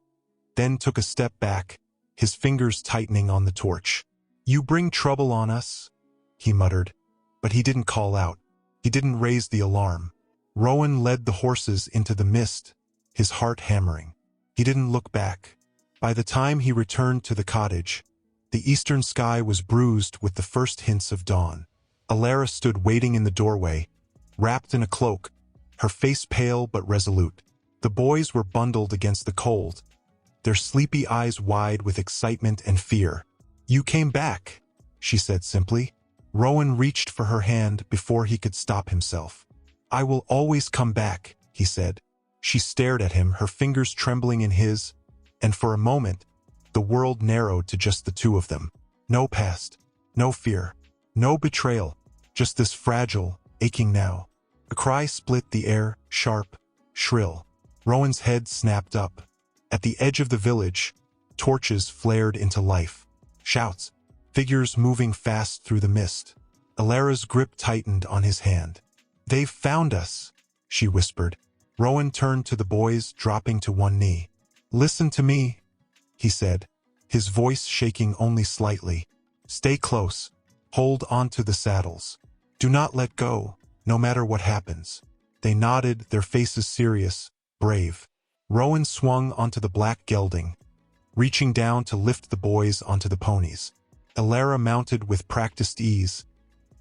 then took a step back, his fingers tightening on the torch. "You bring trouble on us," he muttered, but he didn't call out. He didn't raise the alarm. Rowan led the horses into the mist, his heart hammering. He didn't look back. By the time he returned to the cottage, the eastern sky was bruised with the first hints of dawn. Alara stood waiting in the doorway, wrapped in a cloak, her face pale but resolute. The boys were bundled against the cold, their sleepy eyes wide with excitement and fear. "You came back," she said simply. Rowan reached for her hand before he could stop himself. "I will always come back," he said. She stared at him, her fingers trembling in his, and for a moment, the world narrowed to just the two of them. No past, no fear, no betrayal, just this fragile, aching now. A cry split the air, sharp, shrill. Rowan's head snapped up. At the edge of the village, torches flared into life. Shouts, figures moving fast through the mist. Alara's grip tightened on his hand. "They've found us," she whispered. Rowan turned to the boys, dropping to one knee. "Listen to me," he said, his voice shaking only slightly. "Stay close. Hold onto the saddles. Do not let go, no matter what happens." They nodded, their faces serious, brave. Rowan swung onto the black gelding, reaching down to lift the boys onto the ponies. Alara mounted with practiced ease,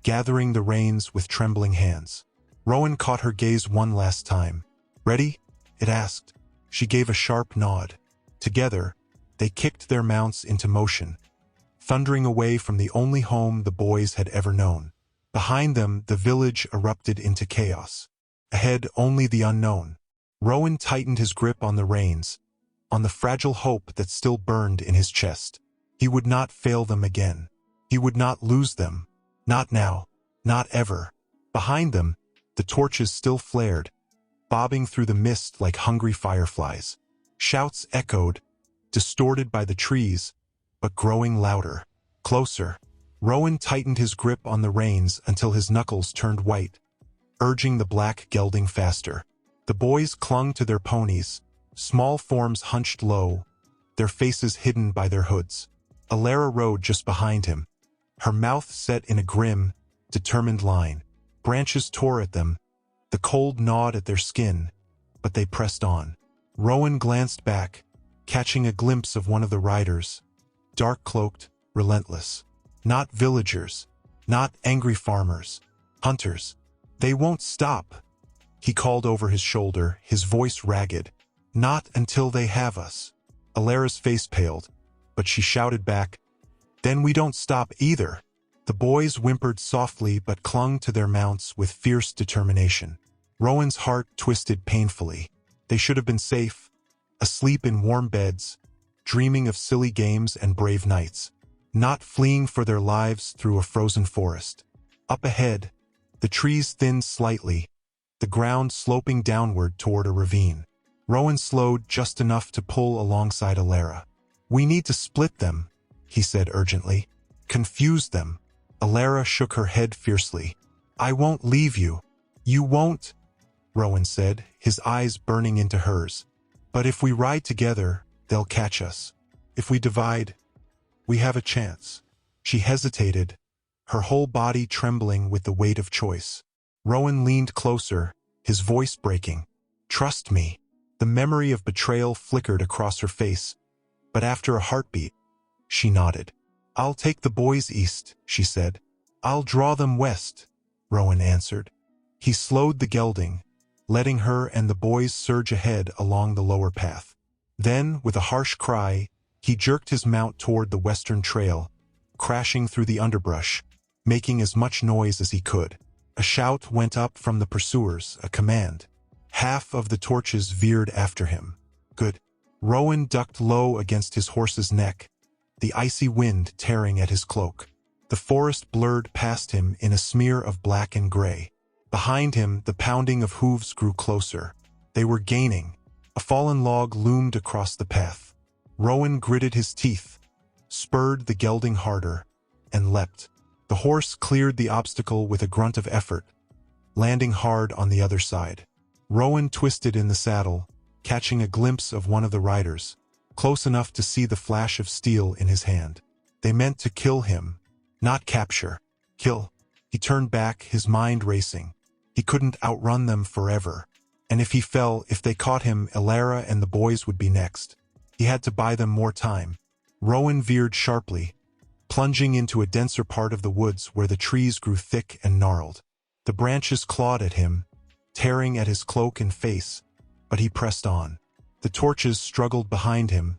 gathering the reins with trembling hands. Rowan caught her gaze one last time. "Ready?" it asked. She gave a sharp nod. Together, they kicked their mounts into motion, thundering away from the only home the boys had ever known. Behind them, the village erupted into chaos. Ahead, only the unknown. Rowan tightened his grip on the reins, on the fragile hope that still burned in his chest. He would not fail them again. He would not lose them. Not now. Not ever. Behind them, the torches still flared, bobbing through the mist like hungry fireflies. Shouts echoed, distorted by the trees, but growing louder. Closer. Rowan tightened his grip on the reins until his knuckles turned white, urging the black gelding faster. The boys clung to their ponies, small forms hunched low, their faces hidden by their hoods. Alara rode just behind him, her mouth set in a grim, determined line. Branches tore at them, the cold gnawed at their skin, but they pressed on. Rowan glanced back, catching a glimpse of one of the riders, dark-cloaked, relentless. Not villagers, not angry farmers, hunters. "They won't stop," he called over his shoulder, his voice ragged. "Not until they have us." Alara's face paled, but she shouted back, "Then we don't stop either." The boys whimpered softly but clung to their mounts with fierce determination. Rowan's heart twisted painfully. They should have been safe, asleep in warm beds, dreaming of silly games and brave nights, not fleeing for their lives through a frozen forest. Up ahead, the trees thinned slightly, the ground sloping downward toward a ravine. Rowan slowed just enough to pull alongside Alara. "We need to split them," he said urgently. "Confuse them." Alara shook her head fiercely. "I won't leave you." "You won't," Rowan said, his eyes burning into hers. "But if we ride together, they'll catch us. If we divide, we have a chance." She hesitated, her whole body trembling with the weight of choice. Rowan leaned closer, his voice breaking. "Trust me." The memory of betrayal flickered across her face, but after a heartbeat, she nodded. "I'll take the boys east," she said. "I'll draw them west," Rowan answered. He slowed the gelding, letting her and the boys surge ahead along the lower path. Then, with a harsh cry, he jerked his mount toward the western trail, crashing through the underbrush, making as much noise as he could. A shout went up from the pursuers, a command. Half of the torches veered after him. "Good." Rowan ducked low against his horse's neck, the icy wind tearing at his cloak. The forest blurred past him in a smear of black and gray. Behind him, the pounding of hooves grew closer. They were gaining. A fallen log loomed across the path. Rowan gritted his teeth, spurred the gelding harder, and leapt. The horse cleared the obstacle with a grunt of effort, landing hard on the other side. Rowan twisted in the saddle, catching a glimpse of one of the riders, close enough to see the flash of steel in his hand. They meant to kill him, not capture. Kill. He turned back, his mind racing. He couldn't outrun them forever. And if he fell, if they caught him, Alara and the boys would be next. He had to buy them more time. Rowan veered sharply, plunging into a denser part of the woods where the trees grew thick and gnarled. The branches clawed at him, tearing at his cloak and face, but he pressed on. The torches struggled behind him,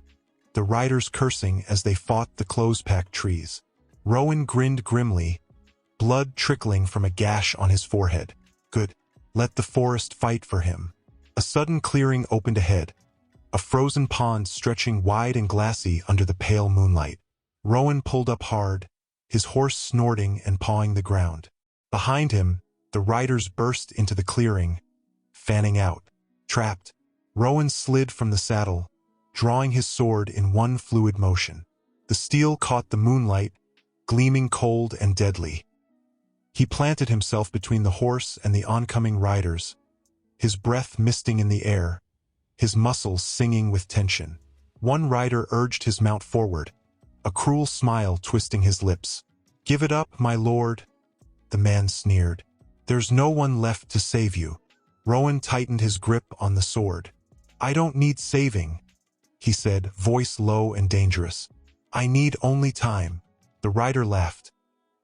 the riders cursing as they fought the close-packed trees. Rowan grinned grimly, blood trickling from a gash on his forehead. Good. Let the forest fight for him. A sudden clearing opened ahead, a frozen pond stretching wide and glassy under the pale moonlight. Rowan pulled up hard, his horse snorting and pawing the ground. Behind him, the riders burst into the clearing, fanning out. Trapped, Rowan slid from the saddle, drawing his sword in one fluid motion. The steel caught the moonlight, gleaming cold and deadly. He planted himself between the horse and the oncoming riders, his breath misting in the air, his muscles singing with tension. One rider urged his mount forward, a cruel smile twisting his lips. "Give it up, my lord," the man sneered. "There's no one left to save you." Rowan tightened his grip on the sword. "I don't need saving," he said, voice low and dangerous. "I need only time." The rider laughed,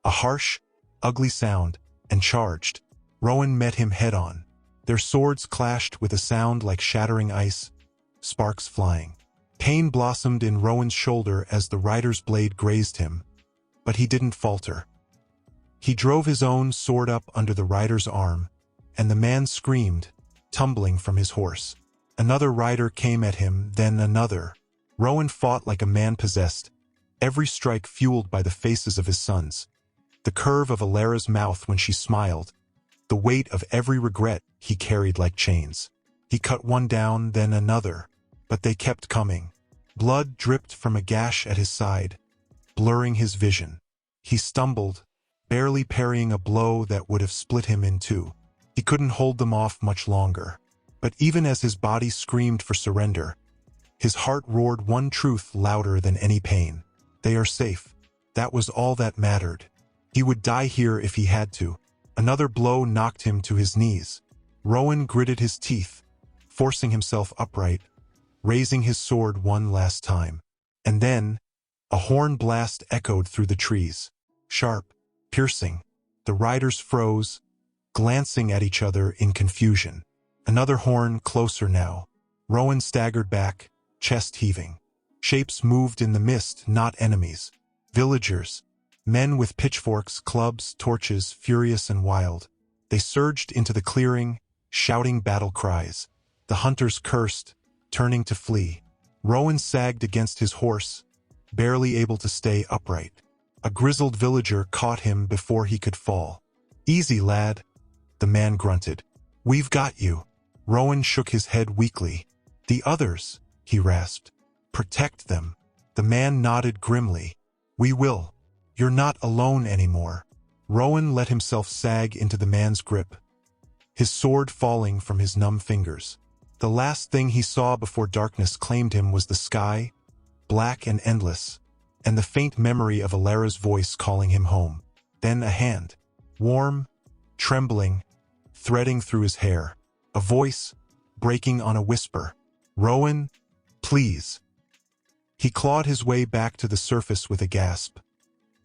a harsh, ugly sound, and charged. Rowan met him head-on. Their swords clashed with a sound like shattering ice, sparks flying. Pain blossomed in Rowan's shoulder as the rider's blade grazed him, but he didn't falter. He drove his own sword up under the rider's arm, and the man screamed, tumbling from his horse. Another rider came at him, then another. Rowan fought like a man possessed, every strike fueled by the faces of his sons. The curve of Alara's mouth when she smiled, the weight of every regret he carried like chains. He cut one down, then another, but they kept coming. Blood dripped from a gash at his side, blurring his vision. He stumbled, barely parrying a blow that would have split him in two. He couldn't hold them off much longer. But even as his body screamed for surrender, his heart roared one truth louder than any pain. They are safe. That was all that mattered. He would die here if he had to. Another blow knocked him to his knees. Rowan gritted his teeth, forcing himself upright, raising his sword one last time. And then, a horn blast echoed through the trees. Sharp, piercing. The riders froze, glancing at each other in confusion. Another horn, closer now. Rowan staggered back, chest heaving. Shapes moved in the mist, not enemies. Villagers, men with pitchforks, clubs, torches, furious and wild. They surged into the clearing, shouting battle cries. The hunters cursed, turning to flee. Rowan sagged against his horse, barely able to stay upright. A grizzled villager caught him before he could fall. "Easy, lad," the man grunted. "We've got you." Rowan shook his head weakly. "The others," he rasped. "Protect them." The man nodded grimly. "We will. You're not alone anymore." Rowan let himself sag into the man's grip, his sword falling from his numb fingers. The last thing he saw before darkness claimed him was the sky, black and endless, and the faint memory of Alara's voice calling him home. Then a hand, warm, trembling, threading through his hair. A voice, breaking on a whisper. "Rowan, please." He clawed his way back to the surface with a gasp,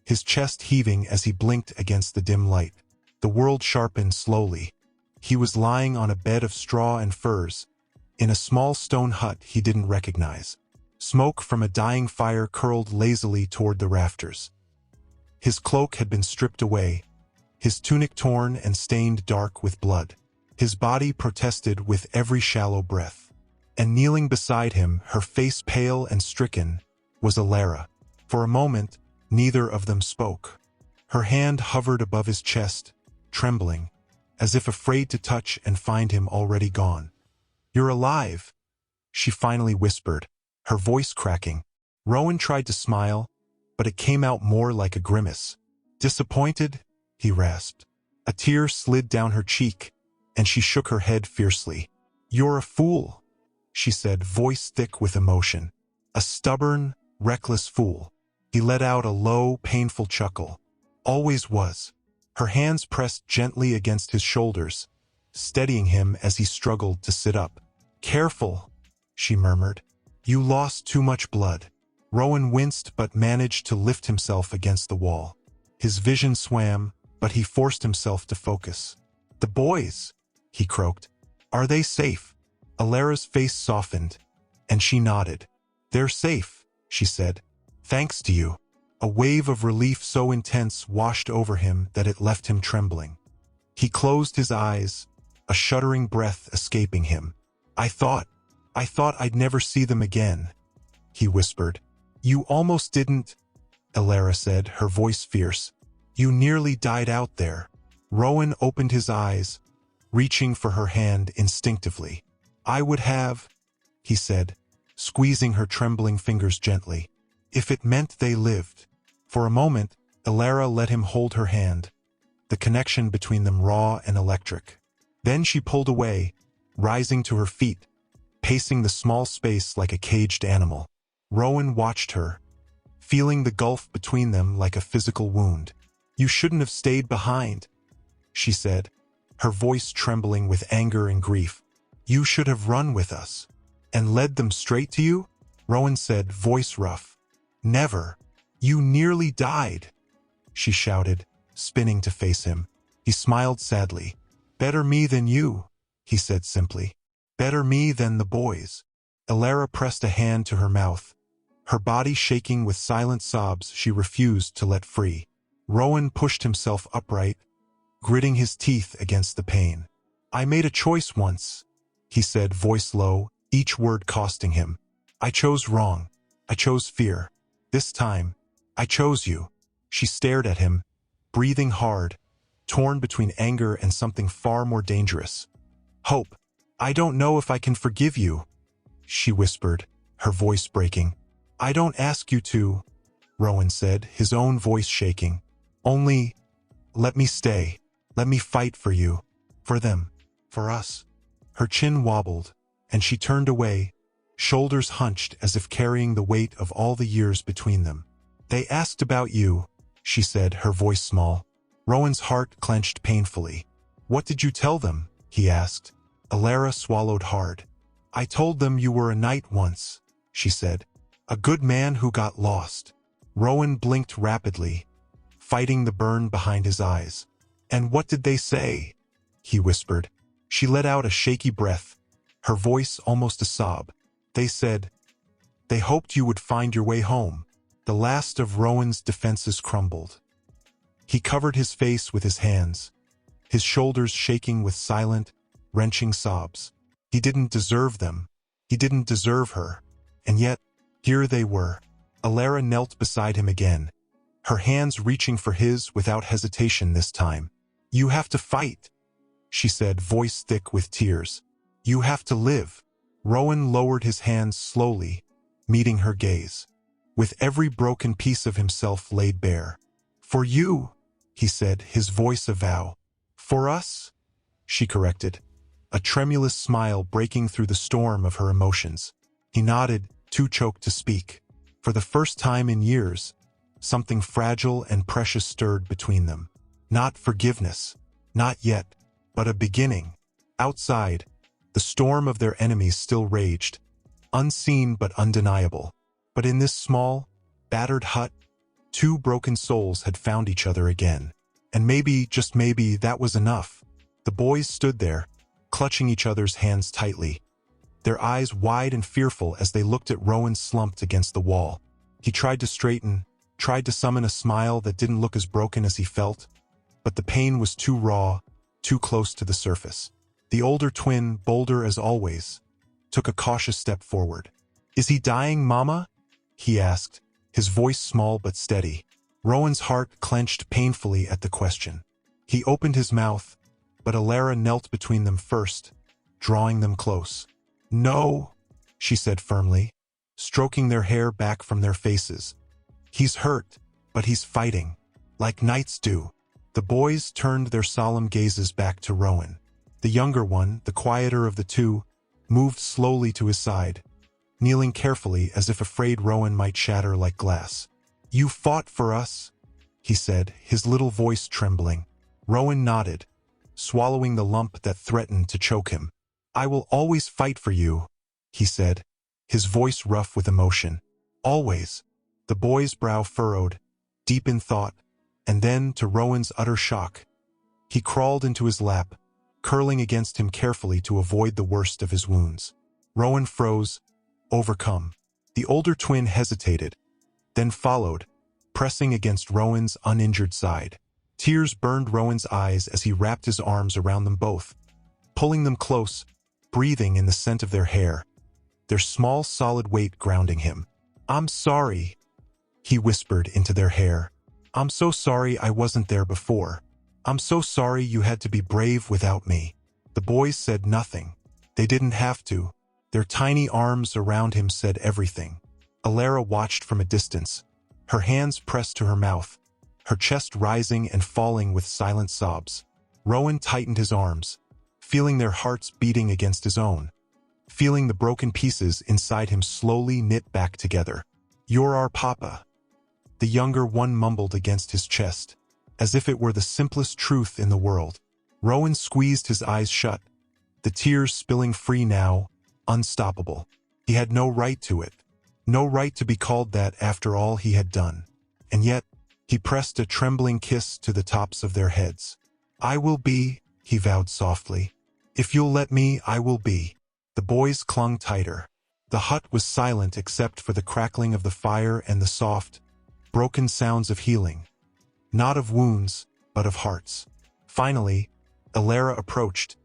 his chest heaving as he blinked against the dim light. The world sharpened slowly. He was lying on a bed of straw and furs, in a small stone hut he didn't recognize. Smoke from a dying fire curled lazily toward the rafters. His cloak had been stripped away, his tunic torn and stained dark with blood. His body protested with every shallow breath. And kneeling beside him, her face pale and stricken, was Alara. For a moment, neither of them spoke. Her hand hovered above his chest, trembling, as if afraid to touch and find him already gone. "You're alive," she finally whispered, her voice cracking. Rowan tried to smile, but it came out more like a grimace. "Disappointed?" he rasped. A tear slid down her cheek, and she shook her head fiercely. "You're a fool," she said, voice thick with emotion. "A stubborn, reckless fool." He let out a low, painful chuckle. "Always was." Her hands pressed gently against his shoulders, steadying him as he struggled to sit up. "Careful," she murmured. "You lost too much blood." Rowan winced but managed to lift himself against the wall. His vision swam, but he forced himself to focus. "The boys," he croaked. "Are they safe?" Alara's face softened, and she nodded. "They're safe," she said. "Thanks to you." A wave of relief so intense washed over him that it left him trembling. He closed his eyes, a shuddering breath escaping him. I thought I thought I'd never see them again, he whispered. You almost didn't, Elara said, her voice fierce. You nearly died out there. Rowan opened his eyes, reaching for her hand instinctively. I would have, he said, squeezing her trembling fingers gently, if it meant they lived. For a moment, Elara let him hold her hand, the connection between them raw and electric. Then she pulled away, rising to her feet, pacing the small space like a caged animal. Rowan watched her, feeling the gulf between them like a physical wound. You shouldn't have stayed behind, she said, her voice trembling with anger and grief. You should have run with us. And led them straight to you? Rowan said, voice rough. Never. You nearly died, she shouted, spinning to face him. He smiled sadly. Better me than you, he said simply. Better me than the boys. Elara pressed a hand to her mouth, her body shaking with silent sobs she refused to let free. Rowan pushed himself upright, gritting his teeth against the pain. I made a choice once, he said, voice low, each word costing him. I chose wrong. I chose fear. This time, I chose you. She stared at him, breathing hard, torn between anger and something far more dangerous. Hope. I don't know if I can forgive you, she whispered, her voice breaking. I don't ask you to, Rowan said, his own voice shaking. Only, let me stay. Let me fight for you. For them. For us. Her chin wobbled, and she turned away, shoulders hunched as if carrying the weight of all the years between them. They asked about you, she said, her voice small. Rowan's heart clenched painfully. What did you tell them? He asked. Elara swallowed hard. I told them you were a knight once, she said. A good man who got lost. Rowan blinked rapidly, fighting the burn behind his eyes. And what did they say? He whispered. She let out a shaky breath, her voice almost a sob. They said, they hoped you would find your way home. The last of Rowan's defenses crumbled. He covered his face with his hands, his shoulders shaking with silent, wrenching sobs. He didn't deserve them. He didn't deserve her. And yet, here they were. Elara knelt beside him again, her hands reaching for his without hesitation this time. You have to fight, she said, voice thick with tears. You have to live. Rowan lowered his hands slowly, meeting her gaze, with every broken piece of himself laid bare. For you, he said, his voice a vow. For us, she corrected, a tremulous smile breaking through the storm of her emotions. He nodded, too choked to speak. For the first time in years, something fragile and precious stirred between them. Not forgiveness, not yet, but a beginning. Outside, the storm of their enemies still raged, unseen but undeniable. But in this small, battered hut, two broken souls had found each other again. And maybe, just maybe, that was enough. The boys stood there, clutching each other's hands tightly, their eyes wide and fearful as they looked at Rowan slumped against the wall. He tried to straighten, tried to summon a smile that didn't look as broken as he felt, but the pain was too raw, too close to the surface. The older twin, bolder as always, took a cautious step forward. Is he dying, Mama? He asked, his voice small but steady. Rowan's heart clenched painfully at the question. He opened his mouth, but Elara knelt between them first, drawing them close. No, she said firmly, stroking their hair back from their faces. He's hurt, but he's fighting, like knights do. The boys turned their solemn gazes back to Rowan. The younger one, the quieter of the two, moved slowly to his side, kneeling carefully as if afraid Rowan might shatter like glass. You fought for us, he said, his little voice trembling. Rowan nodded, swallowing the lump that threatened to choke him. I will always fight for you, he said, his voice rough with emotion. Always. The boy's brow furrowed, deep in thought, and then, to Rowan's utter shock, he crawled into his lap, curling against him carefully to avoid the worst of his wounds. Rowan froze, overcome. The older twin hesitated, then followed, pressing against Rowan's uninjured side. Tears burned Rowan's eyes as he wrapped his arms around them both, pulling them close, breathing in the scent of their hair. their small solid weight grounding him. "I'm sorry," he whispered into their hair. "I'm so sorry I wasn't there before. I'm so sorry you had to be brave without me." The boys said nothing. They didn't have to. Their tiny arms around him said everything. Alara watched from a distance, her hands pressed to her mouth, her chest rising and falling with silent sobs. Rowan tightened his arms, feeling their hearts beating against his own, feeling the broken pieces inside him slowly knit back together. "You're our papa," the younger one mumbled against his chest, as if it were the simplest truth in the world. Rowan squeezed his eyes shut, the tears spilling free now, unstoppable. He had no right to it, no right to be called that after all he had done. And yet, he pressed a trembling kiss to the tops of their heads. "I will be," he vowed softly. "If you'll let me, I will be." The boys clung tighter. The hut was silent except for the crackling of the fire and the soft, broken sounds of healing. Not of wounds, but of hearts. Finally, Alara approached,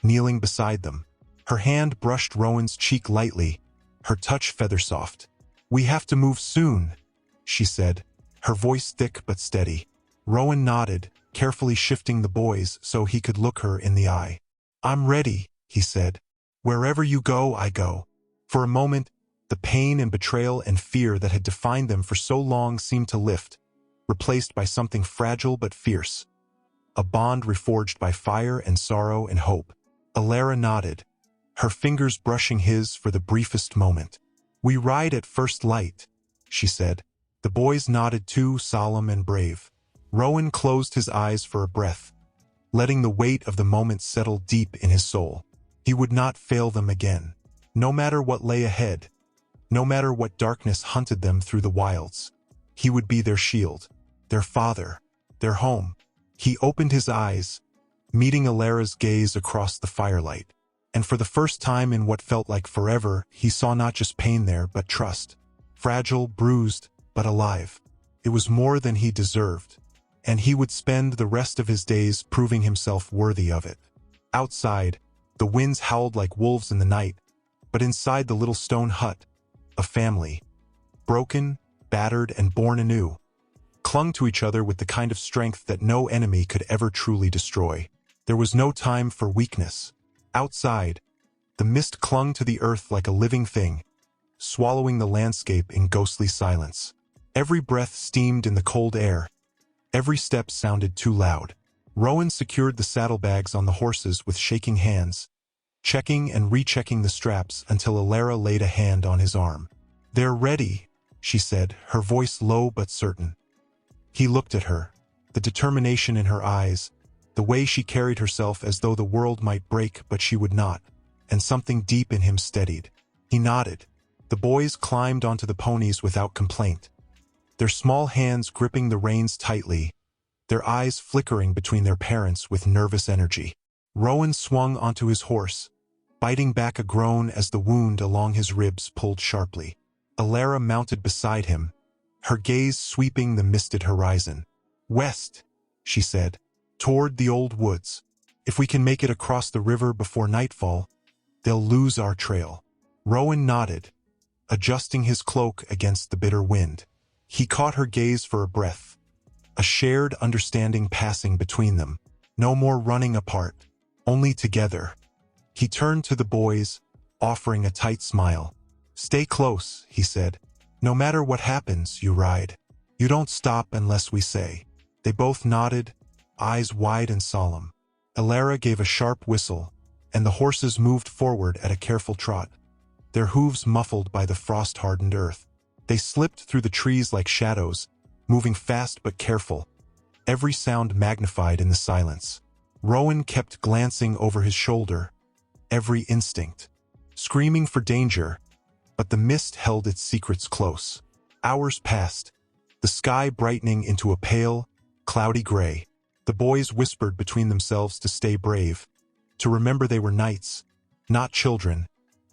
kneeling beside them. Her hand brushed Rowan's cheek lightly, her touch feather-soft. "We have to move soon," she said, her voice thick but steady. Rowan nodded, carefully shifting the boys so he could look her in the eye. "I'm ready," he said. "Wherever you go, I go." For a moment, the pain and betrayal and fear that had defined them for so long seemed to lift, replaced by something fragile but fierce. A bond reforged by fire and sorrow and hope. Alara nodded, her fingers brushing his for the briefest moment. "We ride at first light," she said. The boys nodded too, solemn and brave. Rowan closed his eyes for a breath, letting the weight of the moment settle deep in his soul. He would not fail them again. No matter what lay ahead, no matter what darkness hunted them through the wilds, he would be their shield, their father, their home. He opened his eyes, meeting Alara's gaze across the firelight. And for the first time in what felt like forever, he saw not just pain there, but trust. Fragile, bruised, but alive. It was more than he deserved, and he would spend the rest of his days proving himself worthy of it. Outside, the winds howled like wolves in the night, but inside the little stone hut, a family, broken, battered, and born anew, clung to each other with the kind of strength that no enemy could ever truly destroy. There was no time for weakness. Outside, the mist clung to the earth like a living thing, swallowing the landscape in ghostly silence. Every breath steamed in the cold air. Every step sounded too loud. Rowan secured the saddlebags on the horses with shaking hands, checking and rechecking the straps until Alara laid a hand on his arm. "They're ready," she said, her voice low but certain. He looked at her, the determination in her eyes, the way she carried herself as though the world might break but she would not, and something deep in him steadied. He nodded. The boys climbed onto the ponies without complaint, their small hands gripping the reins tightly, their eyes flickering between their parents with nervous energy. Rowan swung onto his horse, biting back a groan as the wound along his ribs pulled sharply. Alara mounted beside him, her gaze sweeping the misted horizon. "West," she said, "toward the old woods. If we can make it across the river before nightfall, they'll lose our trail." Rowan nodded, adjusting his cloak against the bitter wind. He caught her gaze for a breath, a shared understanding passing between them. No more running apart, only together. He turned to the boys, offering a tight smile. "Stay close," he said. "No matter what happens, you ride. You don't stop unless we say." They both nodded, eyes wide and solemn. Alara gave a sharp whistle, and the horses moved forward at a careful trot, their hooves muffled by the frost-hardened earth. They slipped through the trees like shadows, moving fast but careful, every sound magnified in the silence. Rowan kept glancing over his shoulder, every instinct, screaming for danger, but the mist held its secrets close. Hours passed, the sky brightening into a pale, cloudy gray. The boys whispered between themselves to stay brave, to remember they were knights, not children,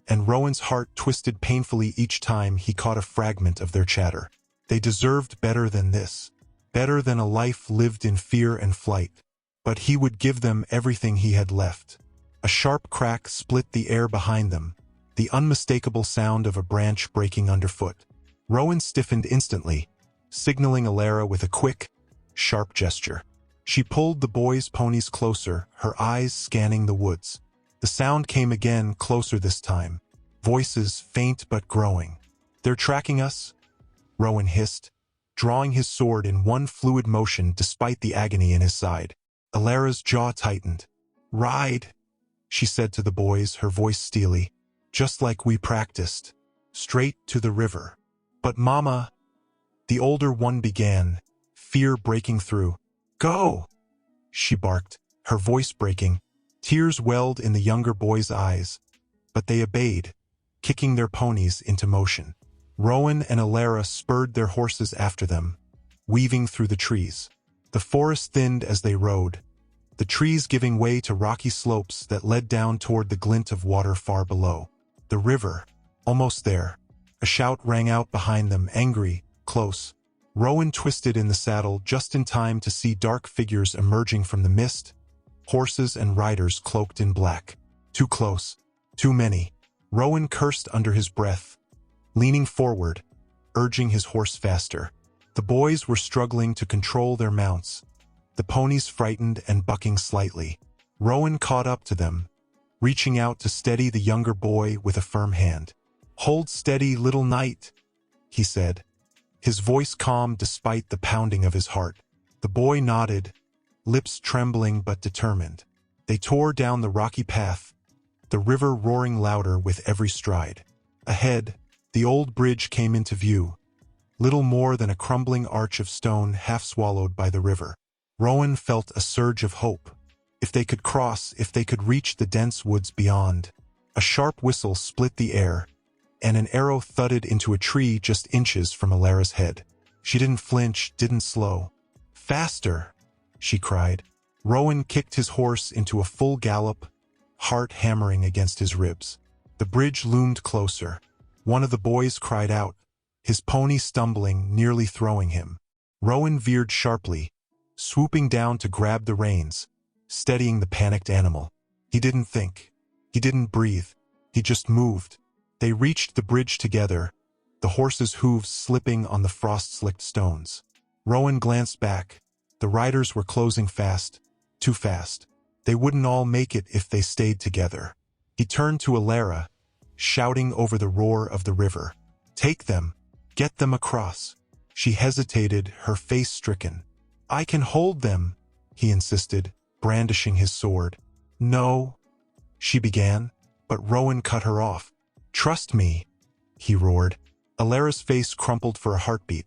and Rowan's heart twisted painfully each time he caught a fragment of their chatter. They deserved better than this, better than a life lived in fear and flight. But he would give them everything he had left. A sharp crack split the air behind them, the unmistakable sound of a branch breaking underfoot. Rowan stiffened instantly, signaling Alara with a quick, sharp gesture. She pulled the boys' ponies closer, her eyes scanning the woods. The sound came again, closer this time. Voices, faint but growing. "They're tracking us?" Rowan hissed, drawing his sword in one fluid motion despite the agony in his side. Alara's jaw tightened. "Ride," she said to the boys, her voice steely. "Just like we practiced. Straight to the river." "But Mama," the older one began, fear breaking through. "Go," she barked, her voice breaking. Tears welled in the younger boys' eyes, but they obeyed, kicking their ponies into motion. Rowan and Alara spurred their horses after them, weaving through the trees. The forest thinned as they rode, the trees giving way to rocky slopes that led down toward the glint of water far below. The river, almost there. A shout rang out behind them, angry, close. Rowan twisted in the saddle just in time to see dark figures emerging from the mist, horses and riders cloaked in black. Too close. Too many. Rowan cursed under his breath, leaning forward, urging his horse faster. The boys were struggling to control their mounts, the ponies frightened and bucking slightly. Rowan caught up to them, reaching out to steady the younger boy with a firm hand. "Hold steady, little knight," he said, his voice calm despite the pounding of his heart. The boy nodded, lips trembling but determined. They tore down the rocky path, the river roaring louder with every stride. Ahead, the old bridge came into view, little more than a crumbling arch of stone half swallowed by the river. Rowan felt a surge of hope. If they could cross, if they could reach the dense woods beyond. A sharp whistle split the air, and an arrow thudded into a tree just inches from Alara's head. She didn't flinch, didn't slow. "Faster!" she cried. Rowan kicked his horse into a full gallop, heart hammering against his ribs. The bridge loomed closer. One of the boys cried out, his pony stumbling, nearly throwing him. Rowan veered sharply, swooping down to grab the reins, steadying the panicked animal. He didn't think. He didn't breathe. He just moved. They reached the bridge together, the horse's hooves slipping on the frost-slicked stones. Rowan glanced back. The riders were closing fast, too fast. They wouldn't all make it if they stayed together. He turned to Alara, shouting over the roar of the river. "Take them! Get them across!" She hesitated, her face stricken. "I can hold them," he insisted, brandishing his sword. "No," she began, but Rowan cut her off. "Trust me," he roared. Alara's face crumpled for a heartbeat.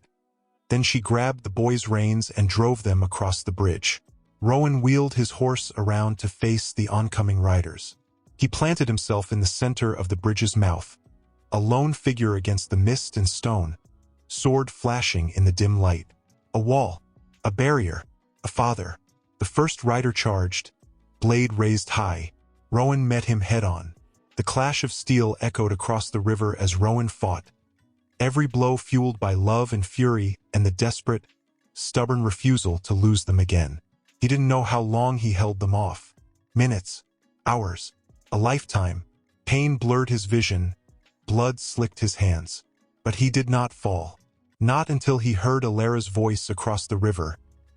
Then she grabbed the boys' reins and drove them across the bridge. Rowan wheeled his horse around to face the oncoming riders. He planted himself in the center of the bridge's mouth, a lone figure against the mist and stone, sword flashing in the dim light. A wall, a barrier, a father. The first rider charged, blade raised high. Rowan met him head-on. The clash of steel echoed across the river as Rowan fought, every blow fueled by love and fury and the desperate, stubborn refusal to lose them again. He didn't know how long he held them off. Minutes, hours, a lifetime. Pain blurred his vision, blood slicked his hands. But he did not fall. Not until he heard Alara's voice across the river,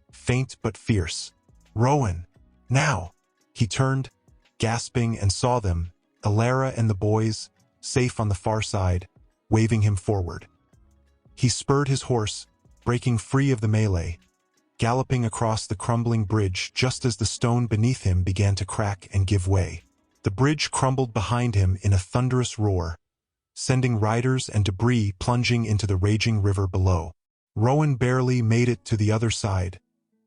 faint but fierce. "Rowan, now!" He turned, gasping, and saw them, Alara and the boys, safe on the far side, waving him forward. He spurred his horse, breaking free of the melee, galloping across the crumbling bridge just as the stone beneath him began to crack and give way. The bridge crumbled behind him in a thunderous roar, sending riders and debris plunging into the raging river below. Rowan barely made it to the other side,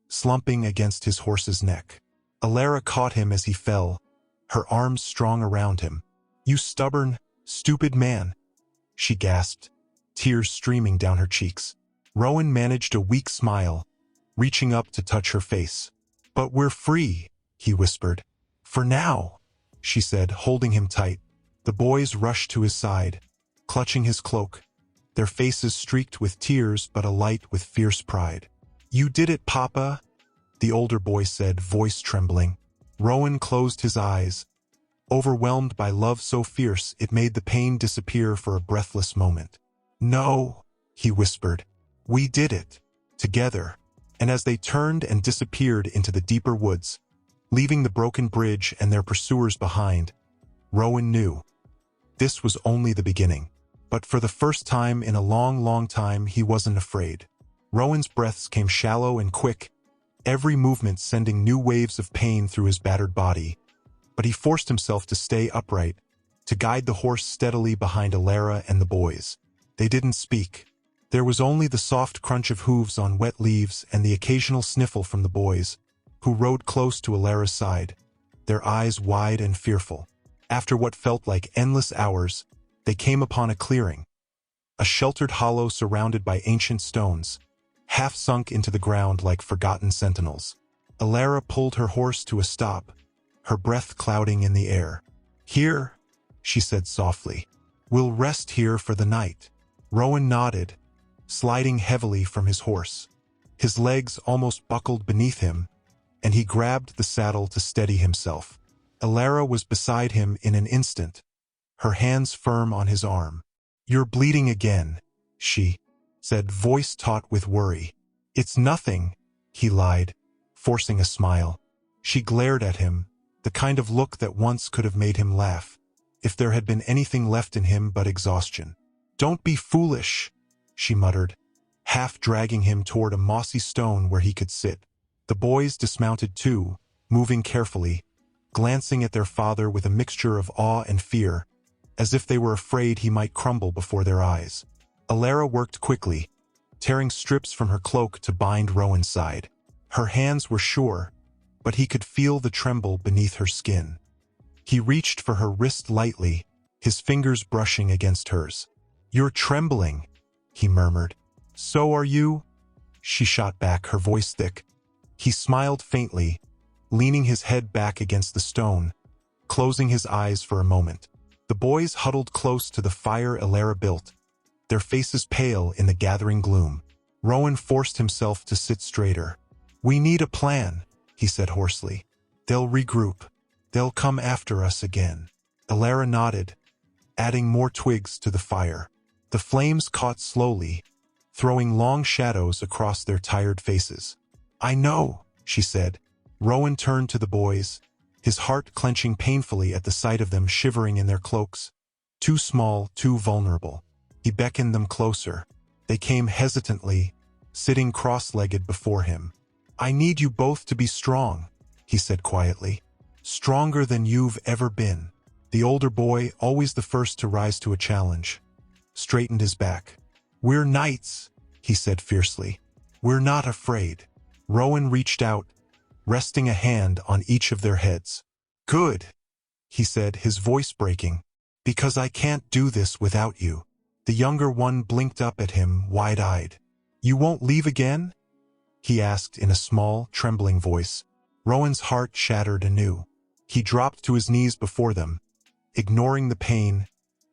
slumping against his horse's neck. Alara caught him as he fell, her arms strong around him. "You stubborn, stupid man," she gasped, tears streaming down her cheeks. Rowan managed a weak smile, reaching up to touch her face. "But we're free," he whispered. "For now," she said, holding him tight. The boys rushed to his side, clutching his cloak, their faces streaked with tears but alight with fierce pride. "You did it, Papa," the older boy said, voice trembling. Rowan closed his eyes, overwhelmed by love so fierce it made the pain disappear for a breathless moment. "No," he whispered. "We did it. Together." And as they turned and disappeared into the deeper woods, leaving the broken bridge and their pursuers behind, Rowan knew this was only the beginning. But for the first time in a long, long time, he wasn't afraid. Rowan's breaths came shallow and quick, every movement sending new waves of pain through his battered body. But he forced himself to stay upright, to guide the horse steadily behind Alara and the boys. They didn't speak. There was only the soft crunch of hooves on wet leaves and the occasional sniffle from the boys, who rode close to Alara's side, their eyes wide and fearful. After what felt like endless hours, they came upon a clearing, a sheltered hollow surrounded by ancient stones, half sunk into the ground like forgotten sentinels. Alara pulled her horse to a stop, her breath clouding in the air. "Here," she said softly. "We'll rest here for the night." Rowan nodded, sliding heavily from his horse. His legs almost buckled beneath him, and he grabbed the saddle to steady himself. Alara was beside him in an instant, her hands firm on his arm. "You're bleeding again," she said, voice taut with worry. "It's nothing," he lied, forcing a smile. She glared at him, the kind of look that once could have made him laugh, if there had been anything left in him but exhaustion. "Don't be foolish," she muttered, half dragging him toward a mossy stone where he could sit. The boys dismounted too, moving carefully, glancing at their father with a mixture of awe and fear, as if they were afraid he might crumble before their eyes. Alara worked quickly, tearing strips from her cloak to bind Rowan's side. Her hands were sure, but he could feel the tremble beneath her skin. He reached for her wrist lightly, his fingers brushing against hers. "You're trembling," he murmured. "So are you?" She shot back, her voice thick. He smiled faintly, leaning his head back against the stone, closing his eyes for a moment. The boys huddled close to the fire Alara built, their faces pale in the gathering gloom. Rowan forced himself to sit straighter. "We need a plan," he said hoarsely. "They'll regroup. They'll come after us again." Alara nodded, adding more twigs to the fire. The flames caught slowly, throwing long shadows across their tired faces. "I know," she said. Rowan turned to the boys, his heart clenching painfully at the sight of them shivering in their cloaks. Too small, too vulnerable. He beckoned them closer. They came hesitantly, sitting cross-legged before him. "I need you both to be strong," he said quietly. "Stronger than you've ever been." The older boy, always the first to rise to a challenge, straightened his back. "We're knights," he said fiercely. "We're not afraid." Rowan reached out, resting a hand on each of their heads. "Good," he said, his voice breaking, "because I can't do this without you." The younger one blinked up at him, wide-eyed. "You won't leave again?" he asked in a small, trembling voice. Rowan's heart shattered anew. He dropped to his knees before them, ignoring the pain,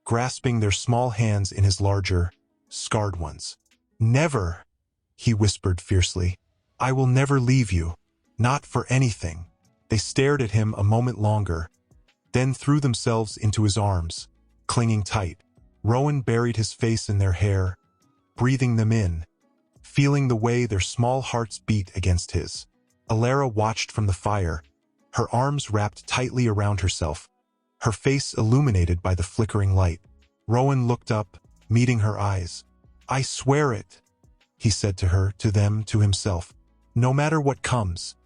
grasping their small hands in his larger, scarred ones. "Never," he whispered fiercely. "I will never leave you. Not for anything." They stared at him a moment longer, then threw themselves into his arms, clinging tight. Rowan buried his face in their hair, breathing them in, feeling the way their small hearts beat against his. Alara watched from the fire, her arms wrapped tightly around herself, her face illuminated by the flickering light. Rowan looked up, meeting her eyes. "I swear it," he said to her, to them, to himself. "No matter what comes,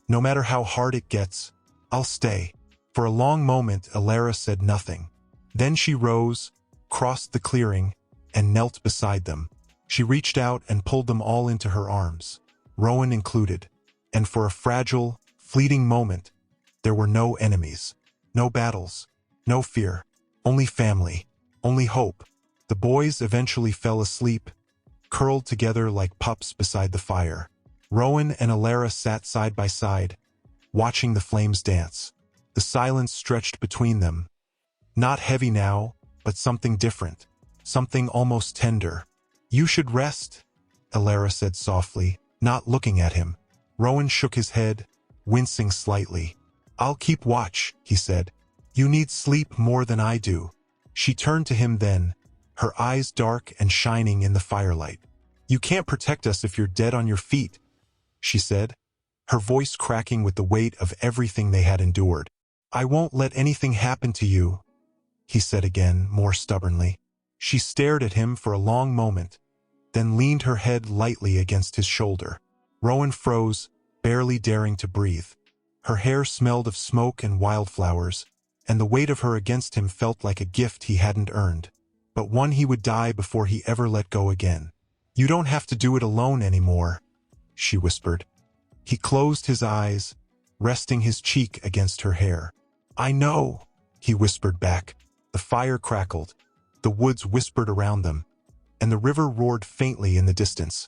no matter how hard it gets, I'll stay." For a long moment, Alara said nothing. Then she rose, crossed the clearing, and knelt beside them. She reached out and pulled them all into her arms, Rowan included. And for a fragile, fleeting moment, there were no enemies, no battles, no fear, only family, only hope. The boys eventually fell asleep, curled together like pups beside the fire. Rowan and Alara sat side by side, watching the flames dance. The silence stretched between them. Not heavy now, but something different, something almost tender. "You should rest," Alara said softly, not looking at him. Rowan shook his head, wincing slightly. "I'll keep watch," he said, You need sleep more than I do. She turned to him then, her eyes dark and shining in the firelight. You can't protect us if you're dead on your feet, she said, her voice cracking with the weight of everything they had endured. I won't let anything happen to you, he said again, more stubbornly. She stared at him for a long moment, then leaned her head lightly against his shoulder. Rowan froze, barely daring to breathe. Her hair smelled of smoke and wildflowers, and the weight of her against him felt like a gift he hadn't earned, but one he would die before he ever let go again. You don't have to do it alone anymore, she whispered. He closed his eyes, resting his cheek against her hair. I know, he whispered back. The fire crackled, the woods whispered around them, and the river roared faintly in the distance,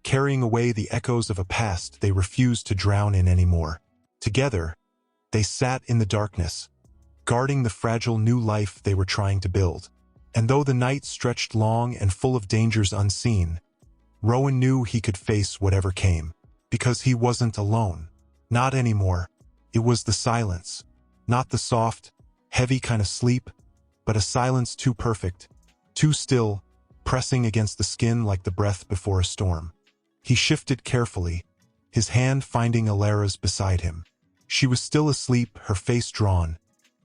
carrying away the echoes of a past they refused to drown in anymore. Together, they sat in the darkness, guarding the fragile new life they were trying to build. And though the night stretched long and full of dangers unseen, Rowan knew he could face whatever came, because he wasn't alone. Not anymore. It was the silence, not the soft, heavy kind of sleep, but a silence too perfect, too still, pressing against the skin like the breath before a storm. He shifted carefully, his hand finding Alara's beside him. She was still asleep, her face drawn,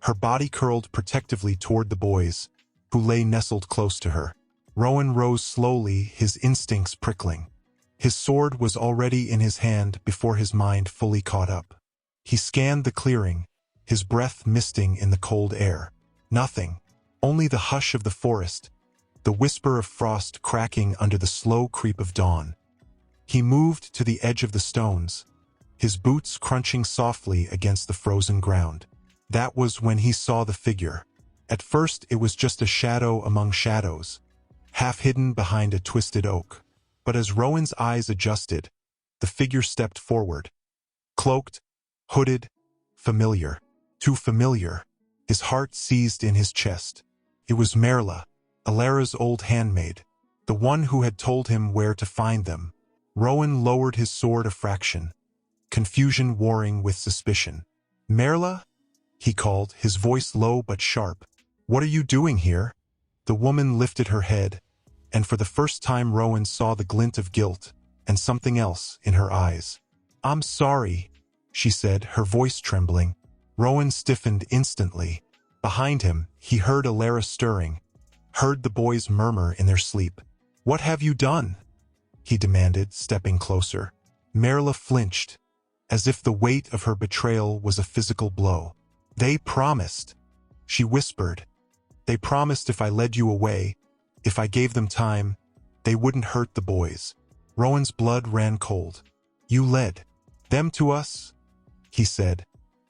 her body curled protectively toward the boys, who lay nestled close to her. Rowan rose slowly, his instincts prickling. His sword was already in his hand before his mind fully caught up. He scanned the clearing, his breath misting in the cold air. Nothing, only the hush of the forest, the whisper of frost cracking under the slow creep of dawn. He moved to the edge of the stones, his boots crunching softly against the frozen ground. That was when he saw the figure. At first it was just a shadow among shadows, half hidden behind a twisted oak. But as Rowan's eyes adjusted, the figure stepped forward. Cloaked, hooded, familiar. Too familiar. His heart seized in his chest. It was Merla, Alara's old handmaid, the one who had told him where to find them. Rowan lowered his sword a fraction, confusion warring with suspicion. Merla? He called, his voice low but sharp. What are you doing here? The woman lifted her head, and for the first time Rowan saw the glint of guilt and something else in her eyes. I'm sorry, she said, her voice trembling. Rowan stiffened instantly. Behind him, he heard Alara stirring, heard the boys murmur in their sleep. What have you done? He demanded, stepping closer. Merla flinched, as if the weight of her betrayal was a physical blow. They promised, she whispered. They promised if I led you away, if I gave them time, they wouldn't hurt the boys. Rowan's blood ran cold. You led them to us? He said,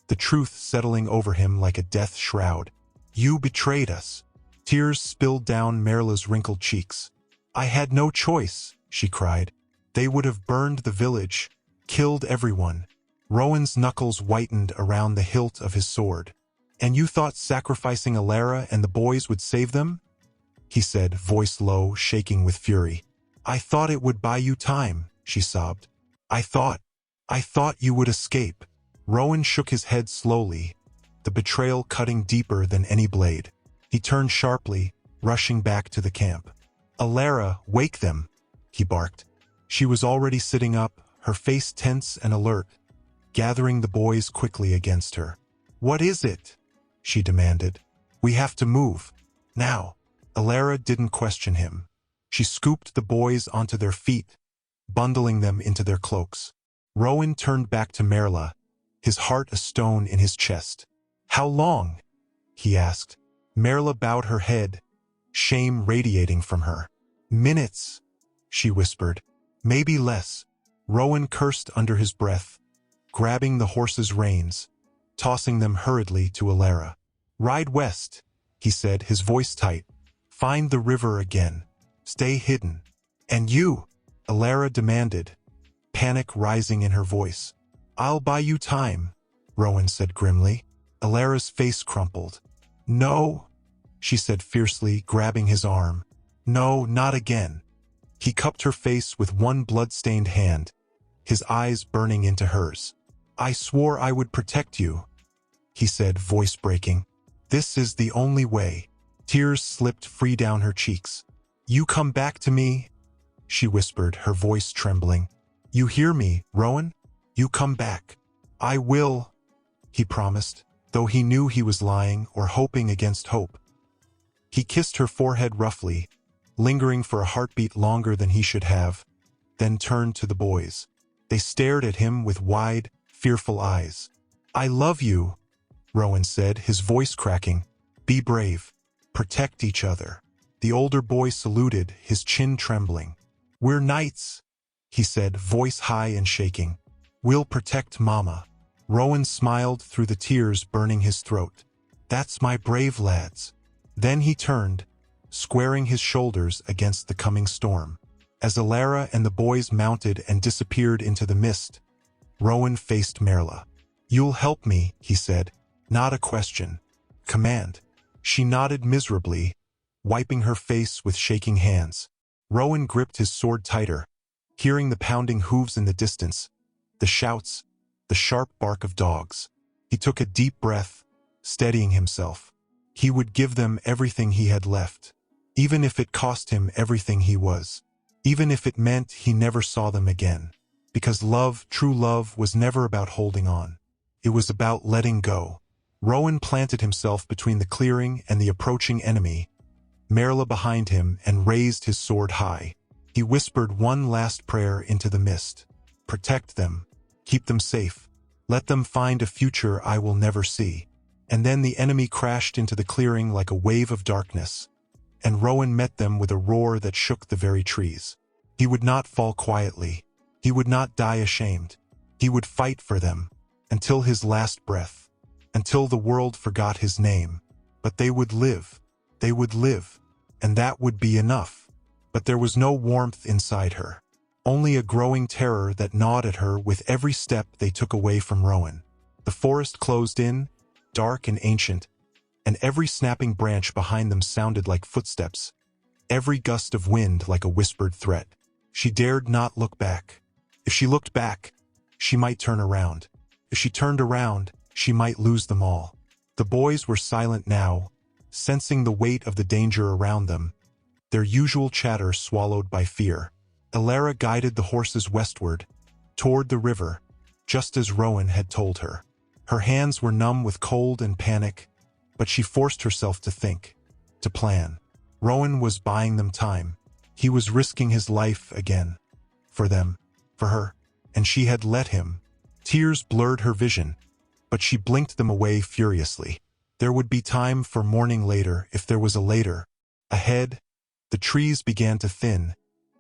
the truth settling over him like a death shroud. You betrayed us. Tears spilled down Merla's wrinkled cheeks. I had no choice, she cried. They would have burned the village, killed everyone. Rowan's knuckles whitened around the hilt of his sword. And you thought sacrificing Alara and the boys would save them? He said, voice low, shaking with fury. I thought it would buy you time, she sobbed. I thought you would escape. Rowan shook his head slowly, the betrayal cutting deeper than any blade. He turned sharply, rushing back to the camp. Alara, wake them, he barked. She was already sitting up, her face tense and alert, gathering the boys quickly against her. What is it? She demanded. We have to move. Now. Alara didn't question him. She scooped the boys onto their feet, bundling them into their cloaks. Rowan turned back to Merla, his heart a stone in his chest. How long? He asked. Merla bowed her head, shame radiating from her. Minutes, she whispered. Maybe less. Rowan cursed under his breath, grabbing the horse's reins, tossing them hurriedly to Alara. Ride west, he said, his voice tight. Find the river again. Stay hidden. And you, Alara demanded, panic rising in her voice. I'll buy you time, Rowan said grimly. Alara's face crumpled. No, she said fiercely, grabbing his arm. No, not again. He cupped her face with one blood-stained hand, his eyes burning into hers. I swore I would protect you, he said, voice breaking. This is the only way. Tears slipped free down her cheeks. You come back to me, she whispered, her voice trembling. You hear me, Rowan? You come back. I will, he promised, though he knew he was lying or hoping against hope. He kissed her forehead roughly, lingering for a heartbeat longer than he should have, then turned to the boys. They stared at him with wide, fearful eyes. I love you, Rowan said, his voice cracking. Be brave. Protect each other. The older boy saluted, his chin trembling. We're knights, he said, voice high and shaking. We'll protect Mama. Rowan smiled through the tears burning his throat. That's my brave lads. Then he turned, squaring his shoulders against the coming storm. As Alara and the boys mounted and disappeared into the mist, Rowan faced Merla. You'll help me, he said. Not a question. Command. She nodded miserably, wiping her face with shaking hands. Rowan gripped his sword tighter, hearing the pounding hooves in the distance, the shouts, the sharp bark of dogs. He took a deep breath, steadying himself. He would give them everything he had left, even if it cost him everything he was, even if it meant he never saw them again. Because love, true love, was never about holding on. It was about letting go. Rowan planted himself between the clearing and the approaching enemy, Merla behind him, and raised his sword high. He whispered one last prayer into the mist. Protect them. Keep them safe. Let them find a future I will never see. And then the enemy crashed into the clearing like a wave of darkness, and Rowan met them with a roar that shook the very trees. He would not fall quietly. He would not die ashamed. He would fight for them, until his last breath, until the world forgot his name. But they would live. They would live, and that would be enough. But there was no warmth inside her, only a growing terror that gnawed at her with every step they took away from Rowan. The forest closed in, dark and ancient, and every snapping branch behind them sounded like footsteps, every gust of wind like a whispered threat. She dared not look back. If she looked back, she might turn around. If she turned around, she might lose them all. The boys were silent now, sensing the weight of the danger around them, their usual chatter swallowed by fear. Alara guided the horses westward, toward the river, just as Rowan had told her. Her hands were numb with cold and panic, but she forced herself to think, to plan. Rowan was buying them time. He was risking his life again. For them, for her, and she had let him. Tears blurred her vision, but she blinked them away furiously. There would be time for morning later if there was a later. Ahead, the trees began to thin,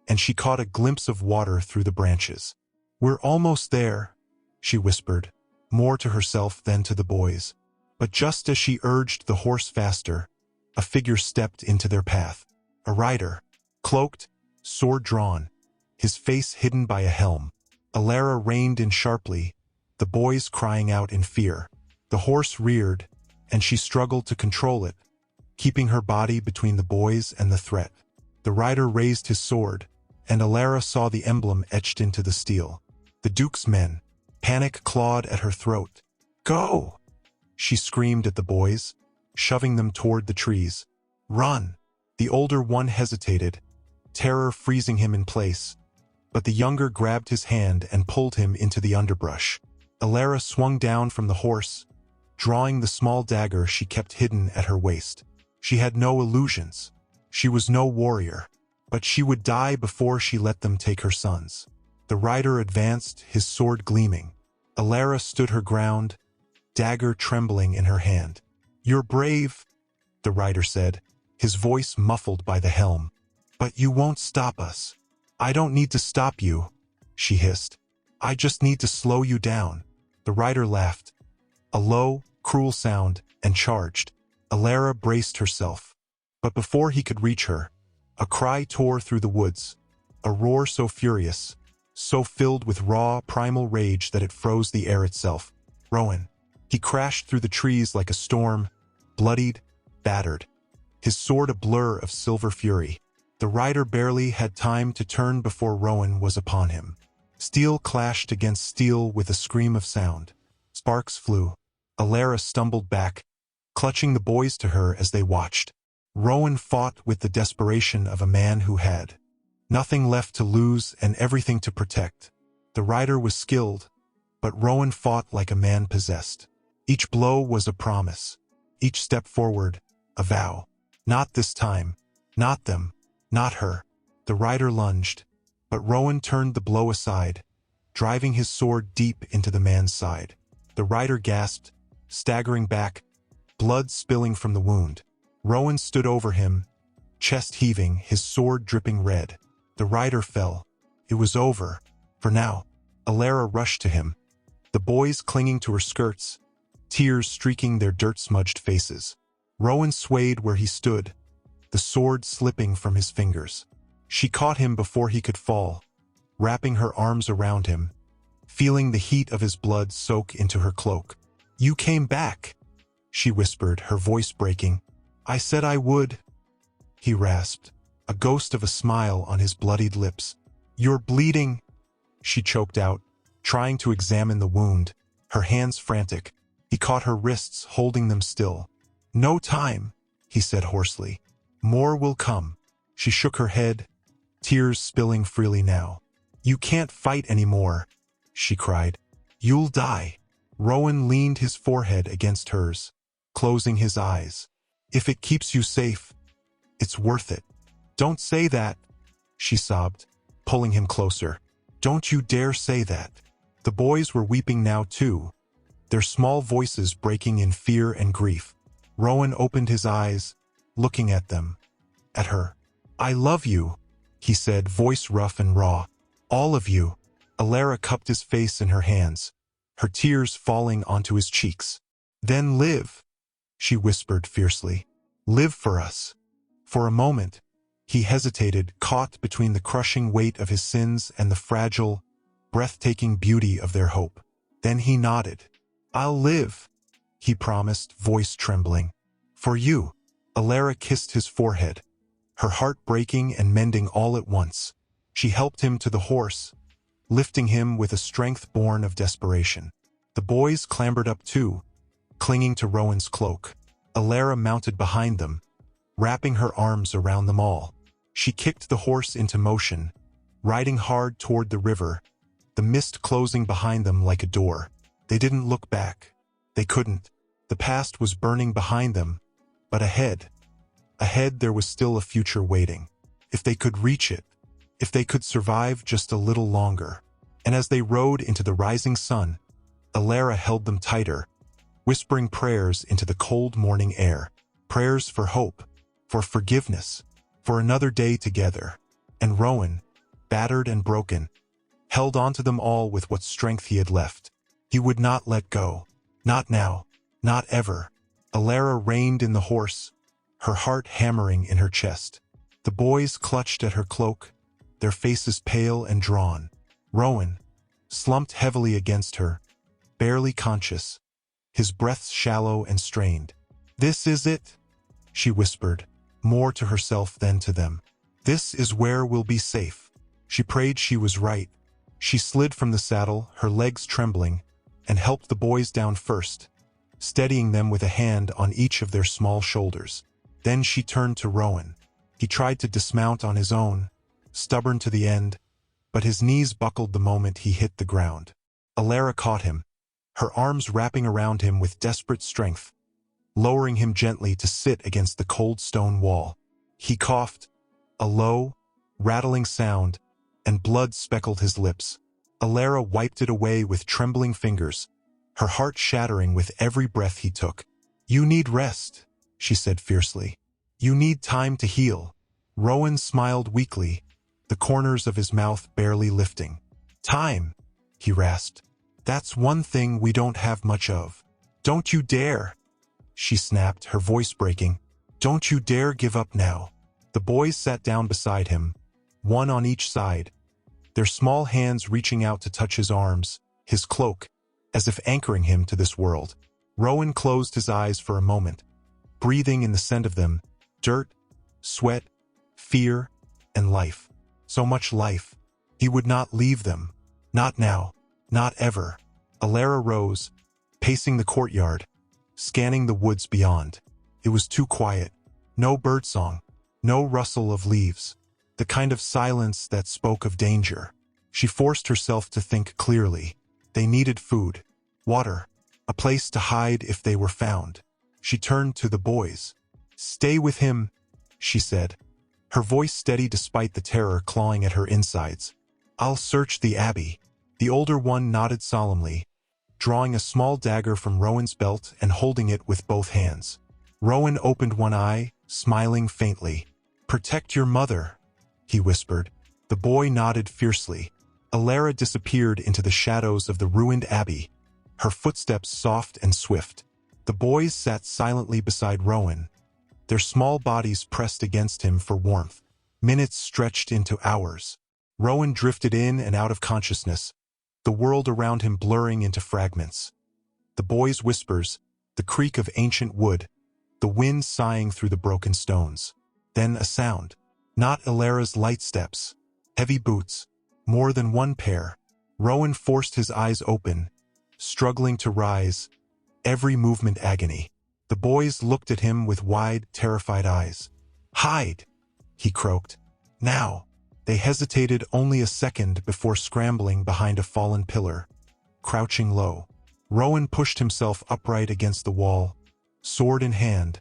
and she caught a glimpse of water through the branches. We're almost there, she whispered, more to herself than to the boys. But just as she urged the horse faster, a figure stepped into their path. A rider, cloaked, sword drawn, his face hidden by a helm. Alara reined in sharply, the boys crying out in fear. The horse reared, and she struggled to control it, keeping her body between the boys and the threat. The rider raised his sword, and Alara saw the emblem etched into the steel. The Duke's men. Panic clawed at her throat. Go! She screamed at the boys, shoving them toward the trees. Run! The older one hesitated, terror freezing him in place, but the younger grabbed his hand and pulled him into the underbrush. Alara swung down from the horse, drawing the small dagger she kept hidden at her waist. She had no illusions. She was no warrior, but she would die before she let them take her sons. The rider advanced, his sword gleaming. Alara stood her ground, dagger trembling in her hand. You're brave, the rider said, his voice muffled by the helm. But you won't stop us. I don't need to stop you, she hissed. I just need to slow you down. The rider laughed, a low, cruel sound, and charged. Alara braced herself. But before he could reach her, a cry tore through the woods, a roar so furious, so filled with raw, primal rage that it froze the air itself. Rowan. He crashed through the trees like a storm, bloodied, battered, his sword a blur of silver fury. The rider barely had time to turn before Rowan was upon him. Steel clashed against steel with a scream of sound. Sparks flew. Alara stumbled back, clutching the boys to her as they watched. Rowan fought with the desperation of a man who had nothing left to lose and everything to protect. The rider was skilled, but Rowan fought like a man possessed. Each blow was a promise. Each step forward, a vow. Not this time. Not them. Not her. The rider lunged, but Rowan turned the blow aside, driving his sword deep into the man's side. The rider gasped, staggering back, blood spilling from the wound. Rowan stood over him, chest heaving, his sword dripping red. The rider fell. It was over. For now. Alara rushed to him, the boys clinging to her skirts, tears streaking their dirt-smudged faces. Rowan swayed where he stood, the sword slipping from his fingers. She caught him before he could fall, wrapping her arms around him, feeling the heat of his blood soak into her cloak. "You came back," she whispered, her voice breaking. "I said I would," he rasped, a ghost of a smile on his bloodied lips. "You're bleeding," she choked out, trying to examine the wound, her hands frantic. He caught her wrists, holding them still. "No time," he said hoarsely. "More will come." She shook her head, tears spilling freely now. "You can't fight anymore," she cried. "You'll die." Rowan leaned his forehead against hers, closing his eyes. "If it keeps you safe, it's worth it." "Don't say that," she sobbed, pulling him closer. "Don't you dare say that." The boys were weeping now too, their small voices breaking in fear and grief. Rowan opened his eyes, looking at them, at her. "I love you," he said, voice rough and raw. "All of you." Alara cupped his face in her hands, her tears falling onto his cheeks. "Then live," she whispered fiercely. "Live for us." For a moment, he hesitated, caught between the crushing weight of his sins and the fragile, breathtaking beauty of their hope. Then he nodded. "I'll live," he promised, voice trembling. "For you." Alara kissed his forehead, her heart breaking and mending all at once. She helped him to the horse, lifting him with a strength born of desperation. The boys clambered up too, clinging to Rowan's cloak. Alara mounted behind them, wrapping her arms around them all. She kicked the horse into motion, riding hard toward the river, the mist closing behind them like a door. They didn't look back. They couldn't. The past was burning behind them, but ahead there was still a future waiting. If they could reach it, if they could survive just a little longer. And as they rode into the rising sun, Alara held them tighter, whispering prayers into the cold morning air. Prayers for hope, for forgiveness, for another day together. And Rowan, battered and broken, held onto them all with what strength he had left. He would not let go. Not now. Not ever. Alara reined in the horse, her heart hammering in her chest. The boys clutched at her cloak, their faces pale and drawn. Rowan, slumped heavily against her, barely conscious, his breath shallow and strained. "This is it," she whispered, more to herself than to them. "This is where we'll be safe." She prayed she was right. She slid from the saddle, her legs trembling, and helped the boys down first, steadying them with a hand on each of their small shoulders. Then she turned to Rowan. He tried to dismount on his own, stubborn to the end, but his knees buckled the moment he hit the ground. Alara caught him, her arms wrapping around him with desperate strength, lowering him gently to sit against the cold stone wall. He coughed, a low, rattling sound, and blood speckled his lips. Alara wiped it away with trembling fingers, her heart shattering with every breath he took. "You need rest," she said fiercely. "You need time to heal." Rowan smiled weakly, the corners of his mouth barely lifting. "Time," he rasped. "That's one thing we don't have much of." "Don't you dare," she snapped, her voice breaking. "Don't you dare give up now." The boys sat down beside him, one on each side, their small hands reaching out to touch his arms, his cloak, as if anchoring him to this world. Rowan closed his eyes for a moment, breathing in the scent of them, dirt, sweat, fear, and life. So much life. He would not leave them. Not now. Not ever. Alara rose, pacing the courtyard, scanning the woods beyond. It was too quiet. No birdsong, no rustle of leaves, the kind of silence that spoke of danger. She forced herself to think clearly. They needed food, water, a place to hide if they were found. She turned to the boys. "Stay with him," she said, her voice steady despite the terror clawing at her insides. "I'll search the abbey." The older one nodded solemnly, drawing a small dagger from Rowan's belt and holding it with both hands. Rowan opened one eye, smiling faintly. "Protect your mother," he whispered. The boy nodded fiercely. Alara disappeared into the shadows of the ruined abbey, her footsteps soft and swift. The boys sat silently beside Rowan, their small bodies pressed against him for warmth. Minutes stretched into hours. Rowan drifted in and out of consciousness, the world around him blurring into fragments. The boys' whispers, the creak of ancient wood, the wind sighing through the broken stones. Then a sound. Not Alara's light steps. Heavy boots. More than one pair. Rowan forced his eyes open, struggling to rise, every movement agony. The boys looked at him with wide, terrified eyes. "Hide!" he croaked. "Now!" They hesitated only a second before scrambling behind a fallen pillar, crouching low. Rowan pushed himself upright against the wall, sword in hand,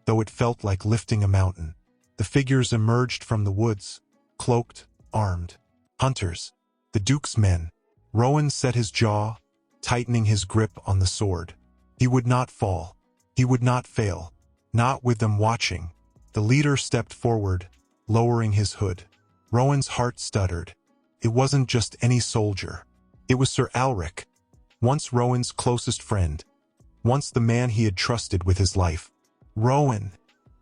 though it felt like lifting a mountain. The figures emerged from the woods, cloaked, armed. Hunters. The Duke's men. Rowan set his jaw, tightening his grip on the sword. He would not fall. He would not fail. Not with them watching. The leader stepped forward, lowering his hood. Rowan's heart stuttered. It wasn't just any soldier. It was Sir Alric, once Rowan's closest friend, once the man he had trusted with his life. "Rowan,"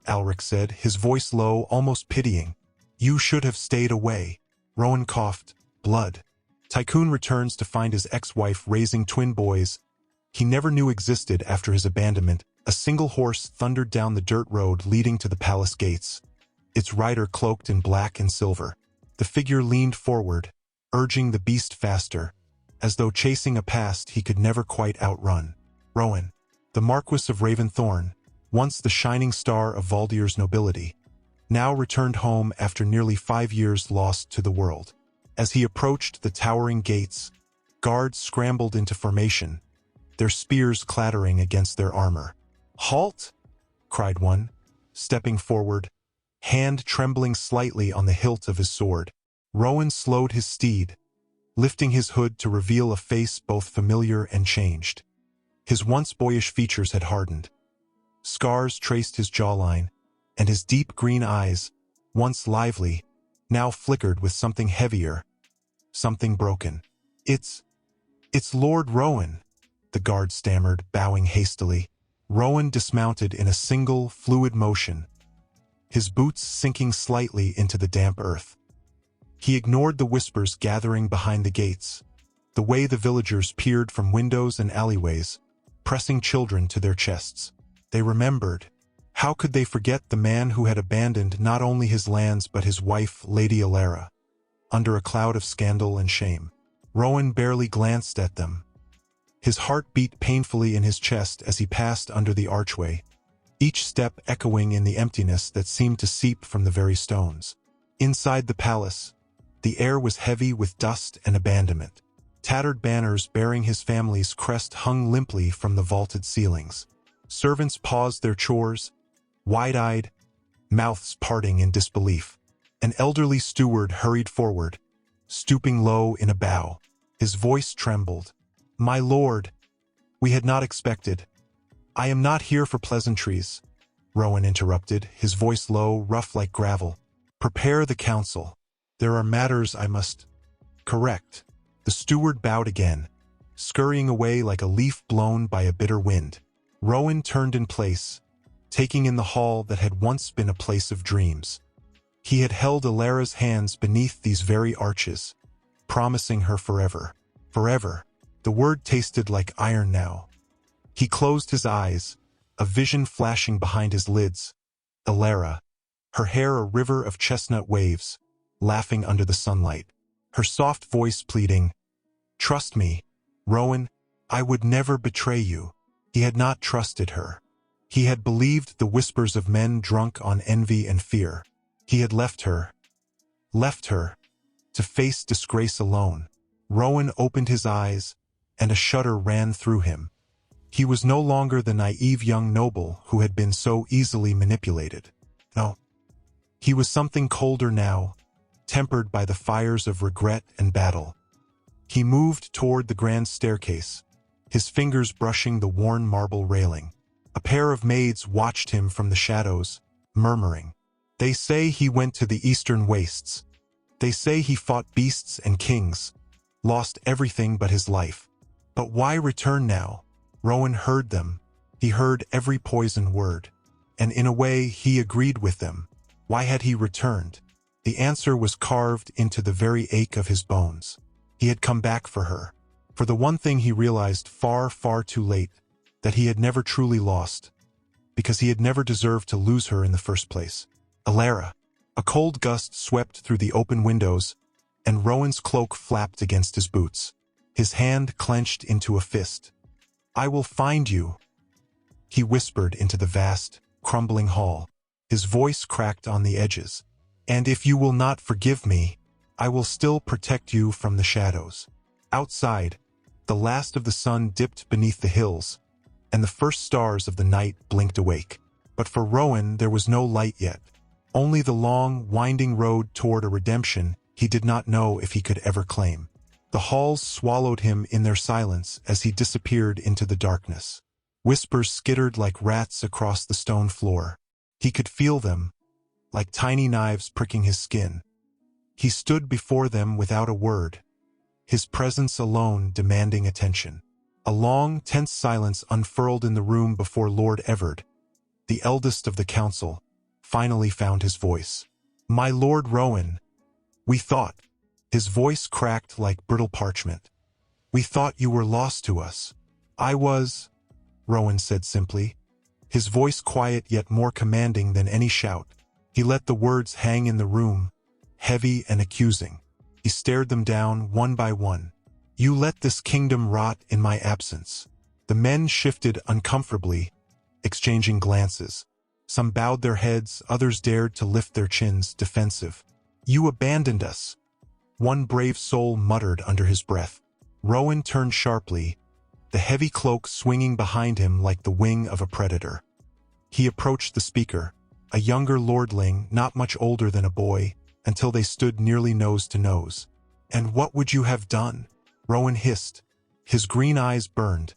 Alric said, his voice low, almost pitying. "You should have stayed away." Rowan coughed. "Blood." Tycoon returns to find his ex-wife raising twin boys he never knew existed after his abandonment. A single horse thundered down the dirt road leading to the palace gates, its rider cloaked in black and silver. The figure leaned forward, urging the beast faster, as though chasing a past he could never quite outrun. Rowan, the Marquis of Raventhorn, once the shining star of Valdier's nobility, now returned home after nearly 5 years lost to the world. As he approached the towering gates, guards scrambled into formation, their spears clattering against their armor. "Halt!" cried one, stepping forward, hand trembling slightly on the hilt of his sword. Rowan slowed his steed, lifting his hood to reveal a face both familiar and changed. His once boyish features had hardened. Scars traced his jawline, and his deep green eyes, once lively, now flickered with something heavier, something broken. It's Lord Rowan," the guard stammered, bowing hastily. Rowan dismounted in a single, fluid motion, his boots sinking slightly into the damp earth. He ignored the whispers gathering behind the gates, the way the villagers peered from windows and alleyways, pressing children to their chests. They remembered. How could they forget the man who had abandoned not only his lands but his wife, Lady Alara, under a cloud of scandal and shame? Rowan barely glanced at them. His heart beat painfully in his chest as he passed under the archway, each step echoing in the emptiness that seemed to seep from the very stones. Inside the palace, the air was heavy with dust and abandonment. Tattered banners bearing his family's crest hung limply from the vaulted ceilings. Servants paused their chores, wide-eyed, mouths parting in disbelief. An elderly steward hurried forward, stooping low in a bow. His voice trembled. "My lord, we had not expected." "I am not here for pleasantries," Rowan interrupted, his voice low, rough like gravel. "Prepare the council. There are matters I must correct." The steward bowed again, scurrying away like a leaf blown by a bitter wind. Rowan turned in place, taking in the hall that had once been a place of dreams. He had held Alara's hands beneath these very arches, promising her forever. Forever. The word tasted like iron now. He closed his eyes, a vision flashing behind his lids. Alara, her hair a river of chestnut waves, laughing under the sunlight. Her soft voice pleading, "Trust me, Rowan, I would never betray you." He had not trusted her. He had believed the whispers of men drunk on envy and fear. He had left her, to face disgrace alone. Rowan opened his eyes, and a shudder ran through him. He was no longer the naive young noble who had been so easily manipulated. No. He was something colder now, tempered by the fires of regret and battle. He moved toward the grand staircase, his fingers brushing the worn marble railing. A pair of maids watched him from the shadows, murmuring, "They say he went to the eastern wastes. They say he fought beasts and kings, lost everything but his life. But why return now?" Rowan heard them. He heard every poison word. And in a way, he agreed with them. Why had he returned? The answer was carved into the very ache of his bones. He had come back for her. For the one thing he realized far, far too late, that he had never truly lost, because he had never deserved to lose her in the first place. Alara. A cold gust swept through the open windows, and Rowan's cloak flapped against his boots. His hand clenched into a fist. "I will find you," he whispered into the vast, crumbling hall. His voice cracked on the edges. "And if you will not forgive me, I will still protect you from the shadows." Outside, the last of the sun dipped beneath the hills, and the first stars of the night blinked awake. But for Rowan there was no light yet, only the long, winding road toward a redemption he did not know if he could ever claim. The halls swallowed him in their silence as he disappeared into the darkness. Whispers skittered like rats across the stone floor. He could feel them, like tiny knives pricking his skin. He stood before them without a word, his presence alone demanding attention. A long, tense silence unfurled in the room before Lord Everard, the eldest of the council, finally found his voice. "My Lord Rowan, we thought..." His voice cracked like brittle parchment. "We thought you were lost to us." "I was," Rowan said simply, his voice quiet yet more commanding than any shout. He let the words hang in the room, heavy and accusing. He stared them down one by one. "You let this kingdom rot in my absence." The men shifted uncomfortably, exchanging glances. Some bowed their heads, others dared to lift their chins, defensive. "You abandoned us," one brave soul muttered under his breath. Rowan turned sharply, the heavy cloak swinging behind him like the wing of a predator. He approached the speaker, a younger lordling not much older than a boy, until they stood nearly nose to nose. "And what would you have done?" Rowan hissed. His green eyes burned,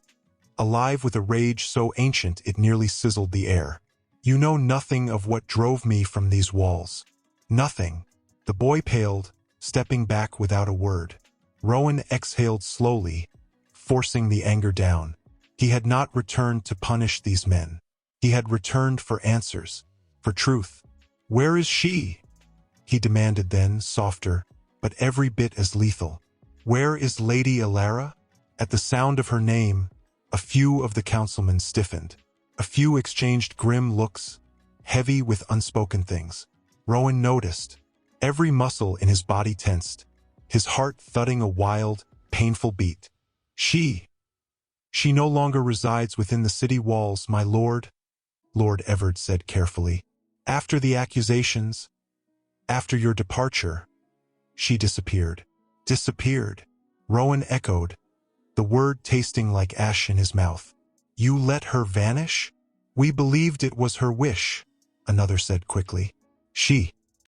alive with a rage so ancient it nearly sizzled the air. "You know nothing of what drove me from these walls. Nothing." The boy paled, stepping back without a word. Rowan exhaled slowly, forcing the anger down. He had not returned to punish these men. He had returned for answers, for truth. "Where is she?" he demanded then, softer, but every bit as lethal. "Where is Lady Alara?" At the sound of her name, a few of the councilmen stiffened. A few exchanged grim looks, heavy with unspoken things. Rowan noticed. Every muscle in his body tensed, his heart thudding a wild, painful beat. She no longer resides within the city walls, my lord," Lord Everard said carefully. "After the accusations, after your departure, she disappeared." "Disappeared," Rowan echoed, the word tasting like ash in his mouth. "You let her vanish?" "We believed it was her wish," another said quickly. "She